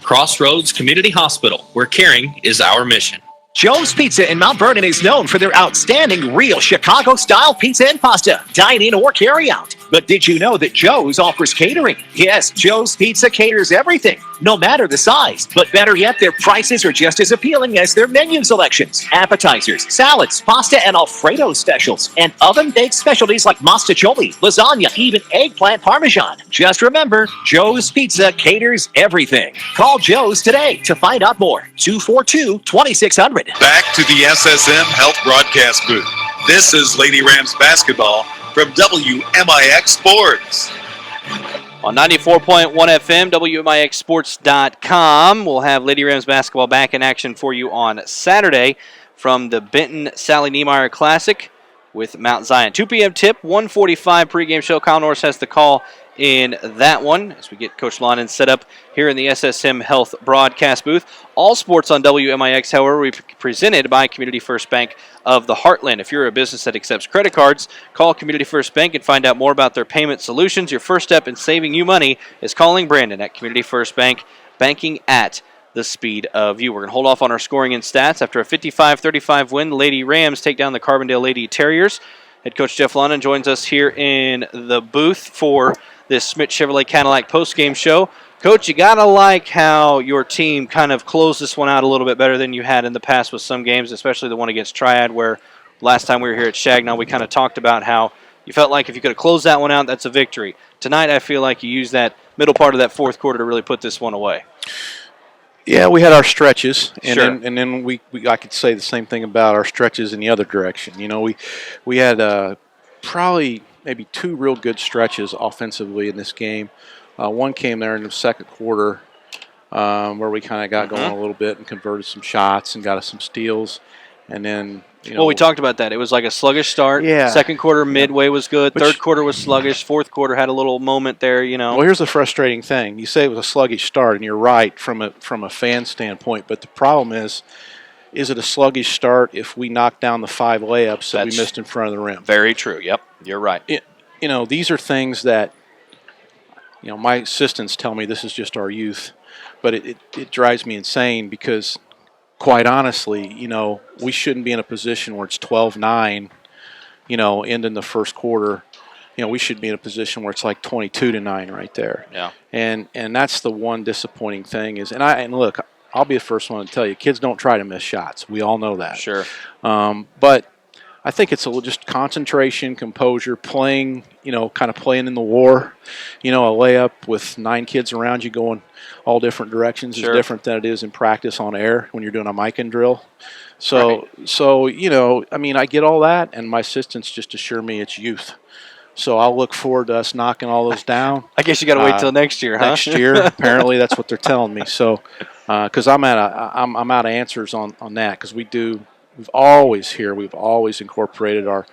Crossroads Community Hospital, where caring is our mission. Joe's Pizza in Mount Vernon is known for their outstanding real Chicago-style pizza and pasta, dine-in or carry-out. But did you know that Joe's offers catering? Yes, Joe's Pizza caters everything, no matter the size. But better yet, their prices are just as appealing as their menu selections. Appetizers, salads, pasta and Alfredo specials, and oven-baked specialties like mostaccioli, lasagna, even eggplant parmesan. Just remember, Joe's Pizza caters everything. Call Joe's today to find out more. 242-2600. Back to the SSM Health Broadcast booth. This is Lady Rams basketball from WMIX Sports. On 94.1 FM, WMIXsports.com. We'll have Lady Rams basketball back in action for you on Saturday from the Benton Sally Niemeyer Classic with Mount Zion. 2 p.m. tip, 1:45 pregame show. Kyle Norris has the call in that one as we get Coach Lonan set up here in the SSM Health broadcast booth. All sports on WMIX, however, we presented by Community First Bank of the Heartland. If you're a business that accepts credit cards, call Community First Bank and find out more about their payment solutions. Your first step in saving you money is calling Brandon at Community First Bank, banking at the speed of you. We're going to hold off on our scoring and stats. After a 55-35 win, the Lady Rams take down the Carbondale Lady Terriers. Head coach Jeff Lonan joins us here in the booth for this Smith Chevrolet Cadillac postgame show. Coach, you got to like how your team kind of closed this one out a little bit better than you had in the past with some games, especially the one against Triad, where last time we were here at Shagnon, we kind of talked about how you felt like if you could have closed that one out, that's a victory. Tonight, I feel like you used that middle part of that fourth quarter to really put this one away. Yeah, we had our stretches, and Sure. then we I could say the same thing about our stretches in the other direction. You know, we had probably maybe 2 real good stretches offensively in this game. One came there in the second quarter where we kind of got going a little bit and converted some shots and got us some steals, and then. Well, we talked about that. It was like a sluggish start. Yeah. Second quarter, midway was good. Which- Third quarter was sluggish. Fourth quarter had a little moment there, you know. Well, here's the frustrating thing. You say it was a sluggish start, and you're right from a fan standpoint. But the problem is it a sluggish start if we knock down the 5 layups that we missed in front of the rim? Very true. Yep, you're right. You know, these are things that, you know, my assistants tell me this is just our youth. But it drives me insane because, quite honestly, you know, we shouldn't be in a position where it's 12-9, you know, ending the first quarter. You know, we should be in a position where it's like 22-9 right there. Yeah. And that's the one disappointing thing is, and look, I'll be the first one to tell you, kids don't try to miss shots. We all know that. Sure. But I think it's a little just concentration, composure, playing, you know, kind of playing in the war. You know, a layup with 9 kids around you going all different directions Sure. is different than it is in practice on air when you're doing a mic and drill. So, you know, I mean, I get all that, and my assistants just assure me it's youth. So I'll look forward to us knocking all those down. I guess you got to wait till next year, huh? Next year, apparently that's what they're telling me. So, because I'm out of answers on that because we've always incorporated our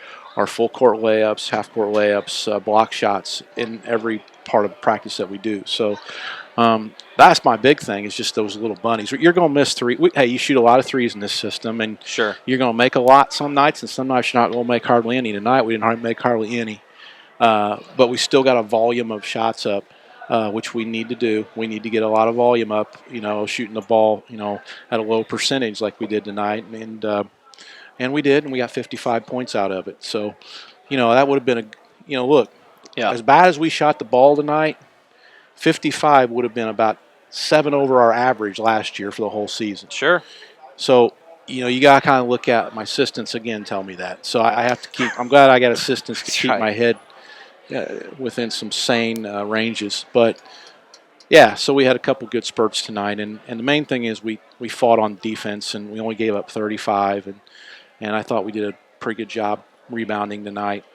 full court layups, half court layups, block shots in every part of practice that we do. So that's my big thing is just those little bunnies. You're going to miss 3. Hey, you shoot a lot of threes in this system, and sure, you're going to make a lot some nights, and some nights you're not going to make hardly any. Tonight we didn't make hardly any, but we still got a volume of shots up. Which we need to do. We need to get a lot of volume up, you know, shooting the ball, you know, at a low percentage like we did tonight. And we did, and we got 55 points out of it. So, you know, that would have been look, as bad as we shot the ball tonight, 55 would have been about 7 over our average last year for the whole season. Sure. So, you know, you got to kind of look at my assistants again tell me that. So I have to keep – I'm glad I got assistants to keep my head within some sane ranges. But, yeah, so we had a couple good spurts tonight. And the main thing is we fought on defense, and we only gave up 35. And I thought we did a pretty good job rebounding tonight.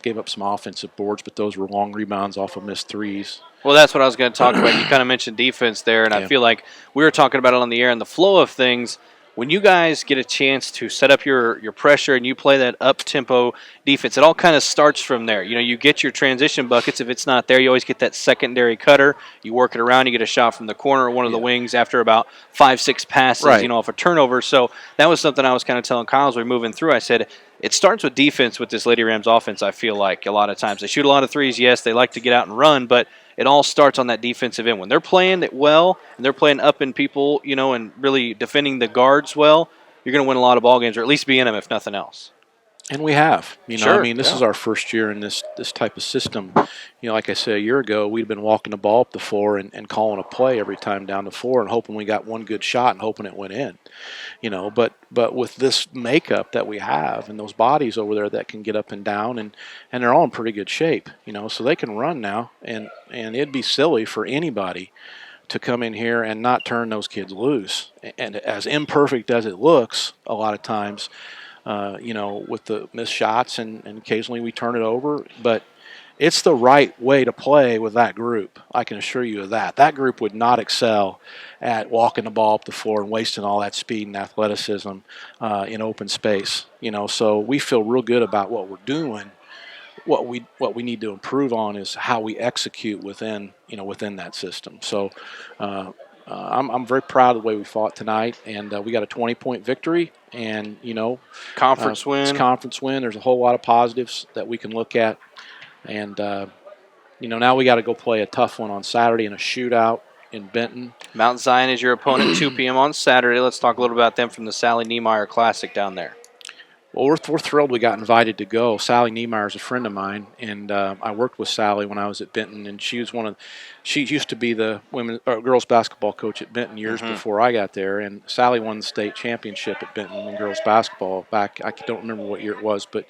Gave up some offensive boards, but those were long rebounds off of missed threes. Well, that's what I was going to talk about. You kind of mentioned defense there, and I feel like we were talking about it on the air, and the flow of things when you guys get a chance to set up your pressure and you play that up-tempo defense, it all kind of starts from there. You get your transition buckets. If it's not there, you always get that secondary cutter. You work it around. You get a shot from the corner or one of the wings after about 5-6 passes, Right. off a turnover. So that was something I was kind of telling Kyle as we were moving through. I said, it starts with defense with this Lady Rams offense, I feel like, a lot of times. They shoot a lot of threes, yes. They like to get out and run, but it all starts on that defensive end. When they're playing it well and they're playing up in people, and really defending the guards well, you're going to win a lot of ball games, or at least be in them, if nothing else. And we have. Sure, This is our first year in this type of system. Like I said, a year ago, we'd been walking the ball up the floor and calling a play every time down the floor and hoping we got one good shot and hoping it went in. But with this makeup that we have and those bodies over there that can get up and down, and they're all in pretty good shape, so they can run now. And it'd be silly for anybody to come in here and not turn those kids loose. And as imperfect as it looks a lot of times, with the missed shots and occasionally we turn it over, but it's the right way to play with that group. I can assure you of that. That group would not excel at walking the ball up the floor and wasting all that speed and athleticism in open space. So we feel real good about what we're doing. What we need to improve on is how we execute within that system. So I'm very proud of the way we fought tonight, and we got a 20-point victory. And conference win. It's a conference win. There's a whole lot of positives that we can look at, and now we got to go play a tough one on Saturday in a shootout in Benton. Mount Zion is your opponent, 2 p.m. on Saturday. Let's talk a little about them from the Sally Niemeyer Classic down there. Well, we're thrilled we got invited to go. Sally Niemeyer is a friend of mine, and I worked with Sally when I was at Benton, and she used to be the girls basketball coach at Benton years before I got there, and Sally won the state championship at Benton in girls basketball back, I don't remember what year it was, but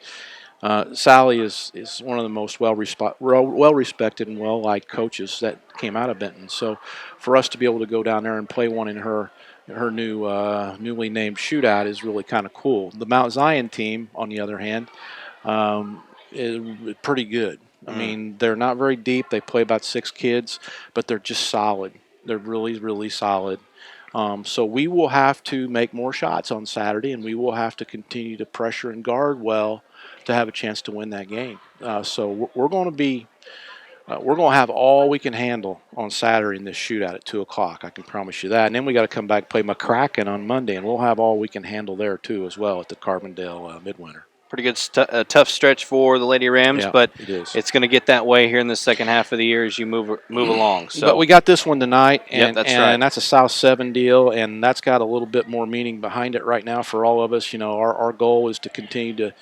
Sally is one of the most well-respected and well-liked coaches that came out of Benton. So for us to be able to go down there and play one in her newly named shootout is really kind of cool. The Mount Zion team, on the other hand, is pretty good. I mean, they're not very deep. They play about 6 kids, but they're just solid. They're really, really solid. So we will have to make more shots on Saturday, and we will have to continue to pressure and guard well to have a chance to win that game. So we're going to have all we can handle on Saturday in this shootout at 2 o'clock. I can promise you that. And then we got to come back and play McCracken on Monday, and we'll have all we can handle there too as well at the Carbondale Midwinter. Pretty good, tough stretch for the Lady Rams, but it's going to get that way here in the second half of the year as you move along. So, but we got this one tonight, and that's right. right. That's a South 7 deal, and that's got a little bit more meaning behind it right now for all of us. Our goal is to continue to,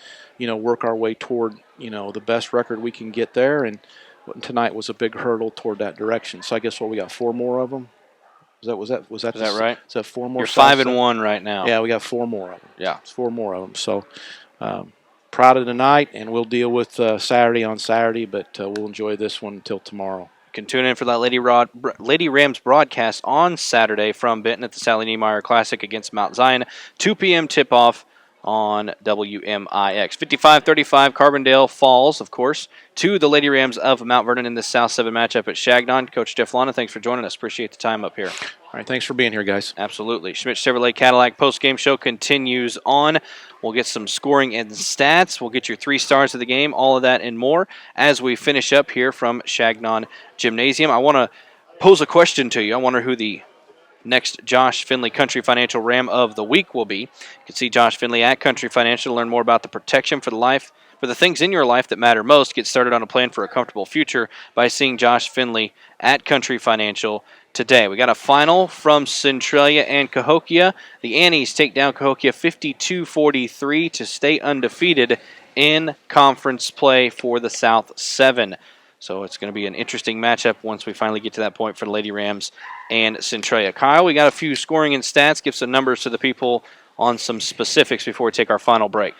work our way toward, the best record we can get there, and tonight was a big hurdle toward that direction. So I guess we got 4 more of them. Was that right? Is that 4 more? You're 5-1 right now. Yeah, we got 4 more of them. Yeah, it's 4 more of them. So proud of tonight, and we'll deal with Saturday on Saturday, but we'll enjoy this one until tomorrow. You can tune in for that Lady Rams broadcast on Saturday from Benton at the Sally Niemeyer Classic against Mount Zion. 2 p.m. tip-off on WMIX. 55-35, Carbondale falls, of course, to the Lady Rams of Mount Vernon in the South 7 matchup at Shagnon. Coach Jeff Lana, thanks for joining us. Appreciate the time up here. All right, thanks for being here, guys. Absolutely. Schmidt Chevrolet Cadillac post-game show continues on. We'll get some scoring and stats. We'll get your 3 stars of the game, all of that and more as we finish up here from Shagnon Gymnasium. I want to pose a question to you. I wonder who the next Josh Finley Country Financial Ram of the Week will be. You can see Josh Finley at Country Financial to learn more about the protection for the things in your life that matter most. Get started on a plan for a comfortable future by seeing Josh Finley at Country Financial today. We got a final from Centralia and Cahokia. The Annies take down Cahokia 52-43 to stay undefeated in conference play for the South 7. So it's going to be an interesting matchup once we finally get to that point for the Lady Rams and Centralia. Kyle, we got a few scoring and stats. Give some numbers to the people on some specifics before we take our final break.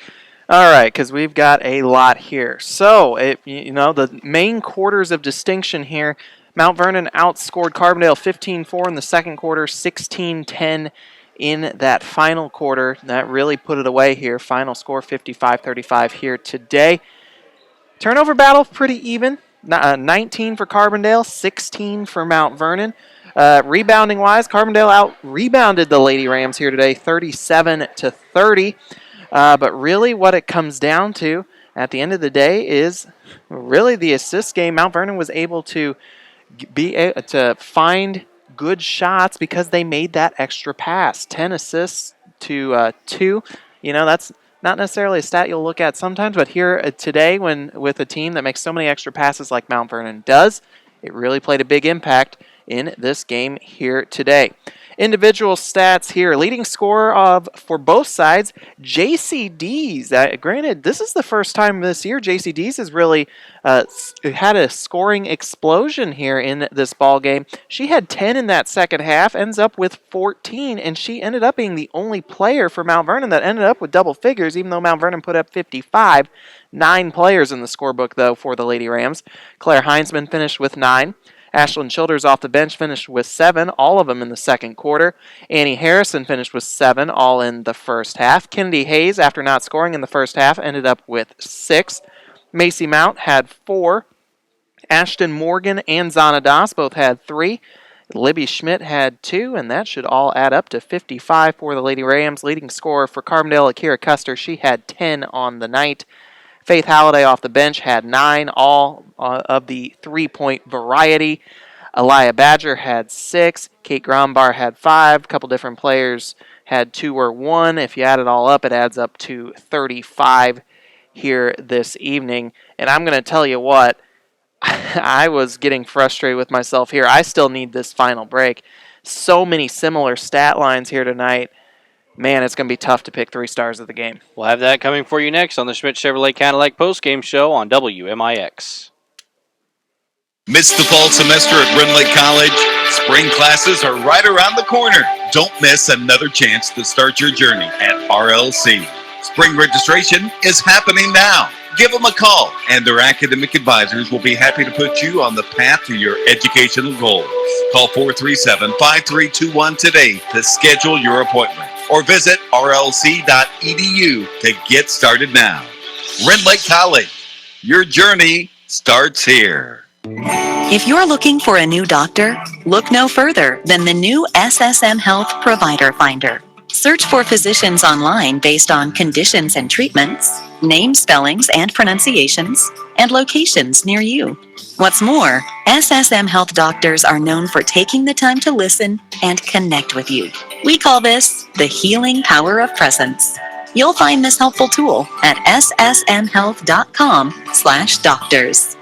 All right, because we've got a lot here. So, the main quarters of distinction here, Mount Vernon outscored Carbondale 15-4 in the second quarter, 16-10 in that final quarter. That really put it away here. Final score 55-35 here today. Turnover battle, pretty even. 19 for Carbondale, 16 for Mount Vernon. Rebounding wise, Carbondale out-rebounded the Lady Rams here today, 37-30. But really what it comes down to at the end of the day is really the assist game. Mount Vernon was able to to find good shots because they made that extra pass. 10 assists to 2. That's not necessarily a stat you'll look at sometimes, but here today, when with a team that makes so many extra passes like Mount Vernon does, it really played a big impact in this game here today. Individual stats here. Leading scorer for both sides, JCD's. Granted, this is the first time this year JCD's has really had a scoring explosion here in this ball game. She had 10 in that second half, ends up with 14, and she ended up being the only player for Mount Vernon that ended up with double figures, even though Mount Vernon put up 55. 9 players in the scorebook, though, for the Lady Rams. Claire Heinzman finished with 9. Ashlyn Childers off the bench finished with 7, all of them in the second quarter. Annie Harrison finished with 7, all in the first half. Kennedy Hayes, after not scoring in the first half, ended up with 6. Macy Mount had 4. Ashton Morgan and Zana Das both had 3. Libby Schmidt had 2, and that should all add up to 55 for the Lady Rams. Leading scorer for Carbondale, Akira Custer, she had 10 on the night. Faith Halliday off the bench had 9, all of the three-point variety. Elia Badger had 6. Kate Grombar had 5. A couple different players had 2 or 1. If you add it all up, it adds up to 35 here this evening. And I'm going to tell you what, I was getting frustrated with myself here. I still need this final break. So many similar stat lines here tonight. Man, it's going to be tough to pick 3 stars of the game. We'll have that coming for you next on the Schmidt Chevrolet Cadillac postgame show on WMIX. Missed the fall semester at Rend Lake College? Spring classes are right around the corner. Don't miss another chance to start your journey at RLC. Spring registration is happening now. Give them a call, and their academic advisors will be happy to put you on the path to your educational goals. Call 437-5321 today to schedule your appointment, or visit rlc.edu to get started now. Rend Lake College, your journey starts here. If you're looking for a new doctor, look no further than the new SSM Health Provider Finder. Search for physicians online based on conditions and treatments, name spellings and pronunciations, and locations near you. What's more, SSM Health doctors are known for taking the time to listen and connect with you. We call this the healing power of presence. You'll find this helpful tool at ssmhealth.com/doctors.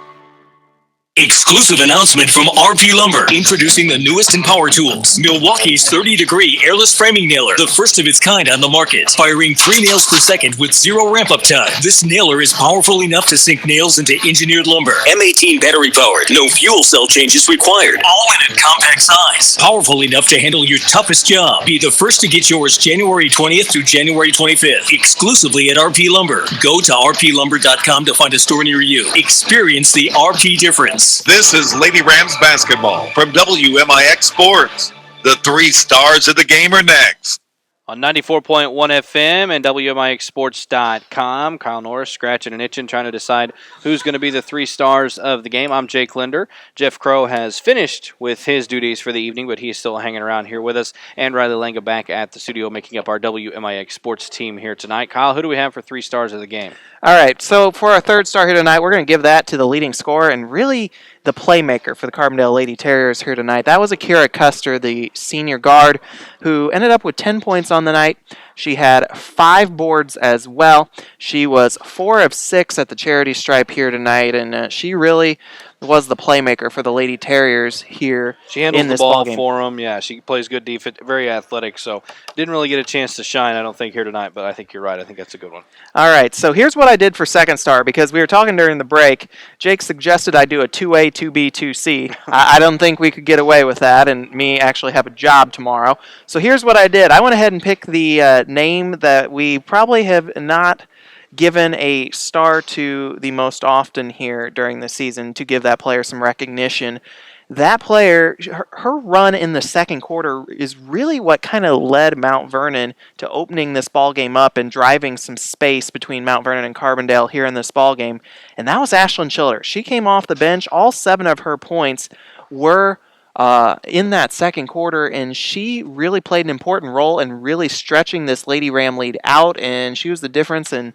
Exclusive announcement from RP Lumber. Introducing the newest in power tools. Milwaukee's 30-degree airless framing nailer. The first of its kind on the market. Firing 3 nails per second with 0 ramp-up time. This nailer is powerful enough to sink nails into engineered lumber. M18 battery powered. No fuel cell changes required. All in a compact size. Powerful enough to handle your toughest job. Be the first to get yours January 20th through January 25th. Exclusively at RP Lumber. Go to rplumber.com to find a store near you. Experience the RP difference. This is Lady Rams basketball from WMIX Sports. The 3 stars of the game are next. On 94.1 FM and WMIXsports.com, Kyle Norris scratching and itching, trying to decide who's going to be the 3 stars of the game. I'm Jake Linder. Jeff Crow has finished with his duties for the evening, but he's still hanging around here with us. And Riley Lenga back at the studio, making up our WMIX Sports team here tonight. Kyle, who do we have for 3 stars of the game? All right, so for our 3rd star here tonight, we're going to give that to the leading scorer and really the playmaker for the Carbondale Lady Terriers here tonight. That was Akira Custer, the senior guard, who ended up with 10 points on the night. She had 5 boards as well. She was 4 of 6 at the charity stripe here tonight, and she really was the playmaker for the Lady Terriers here. She handles in this the ball ballgame for them. Yeah, she plays good defense, very athletic, so didn't really get a chance to shine, I don't think, here tonight, but I think you're right. I think that's a good one. All right, so here's what I did for 2nd star, because we were talking during the break. Jake suggested I do a 2A, 2B, 2C. I don't think we could get away with that and me actually have a job tomorrow. So here's what I did. I went ahead and picked the name that we probably have not given a star to the most often here during the season to give that player some recognition. That player, her run in the second quarter is really what kind of led Mount Vernon to opening this ball game up and driving some space between Mount Vernon and Carbondale here in this ball game. And that was Ashlyn Childers. She came off the bench. All 7 of her points were in that second quarter, and she really played an important role in really stretching this Lady Ram lead out, and she was the difference in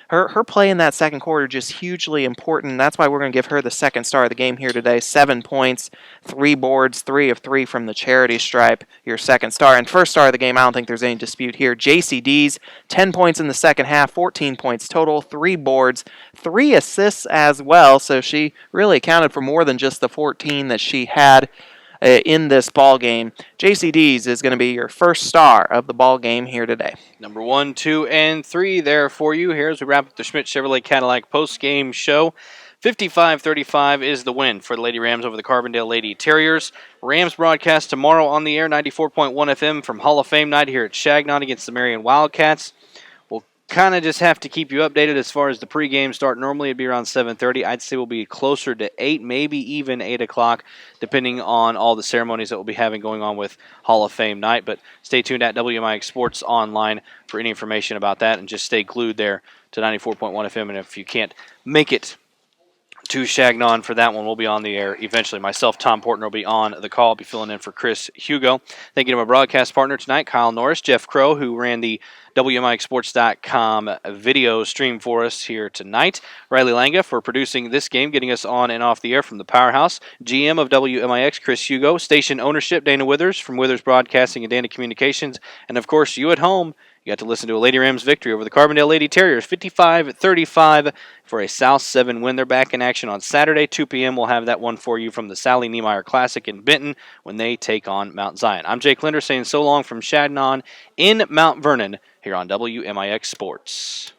her play in that second quarter, just hugely important. That's why we're going to give her the second star of the game here today. 7 points, 3 boards, 3 of 3 from the charity stripe, your second star. And first star of the game, I don't think there's any dispute here. JCD's 10 points in the second half, 14 points total, 3 boards, 3 assists as well, so she really accounted for more than just the 14 that she had in this ball game. JCD's is going to be your first star of the ball game here today. Number 1, 2, and 3 there for you. Here as we wrap up the Schmidt Chevrolet Cadillac post-game show. 55-35 is the win for the Lady Rams over the Carbondale Lady Terriers. Rams broadcast tomorrow on the air, 94.1 FM from Hall of Fame night here at Shagnon against the Marion Wildcats. We'll kind of just have to keep you updated as far as the pregame start. Normally it'd be around 7:30. I'd say we'll be closer to 8, maybe even 8 o'clock, depending on all the ceremonies that we'll be having going on with Hall of Fame night. But stay tuned at WMIX Sports online for any information about that, and just stay glued there to 94.1 FM. And if you can't make it to Shagnon for that one, we'll be on the air eventually. Myself, Tom Portner, will be on the call. I'll be filling in for Chris Hugo. Thank you to my broadcast partner tonight, Kyle Norris, Jeff Crow, who ran the WMIXsports.com video stream for us here tonight. Riley Langa for producing this game, getting us on and off the air from the Powerhouse. GM of WMIX, Chris Hugo. Station ownership, Dana Withers from Withers Broadcasting and Dana Communications. And, of course, you at home. You got to listen to a Lady Rams victory over the Carbondale Lady Terriers, 55-35 for a South 7 win. They're back in action on Saturday, 2 p.m. We'll have that one for you from the Sally Niemeyer Classic in Benton when they take on Mount Zion. I'm Jake Linder saying so long from Shagnon in Mount Vernon here on WMIX Sports.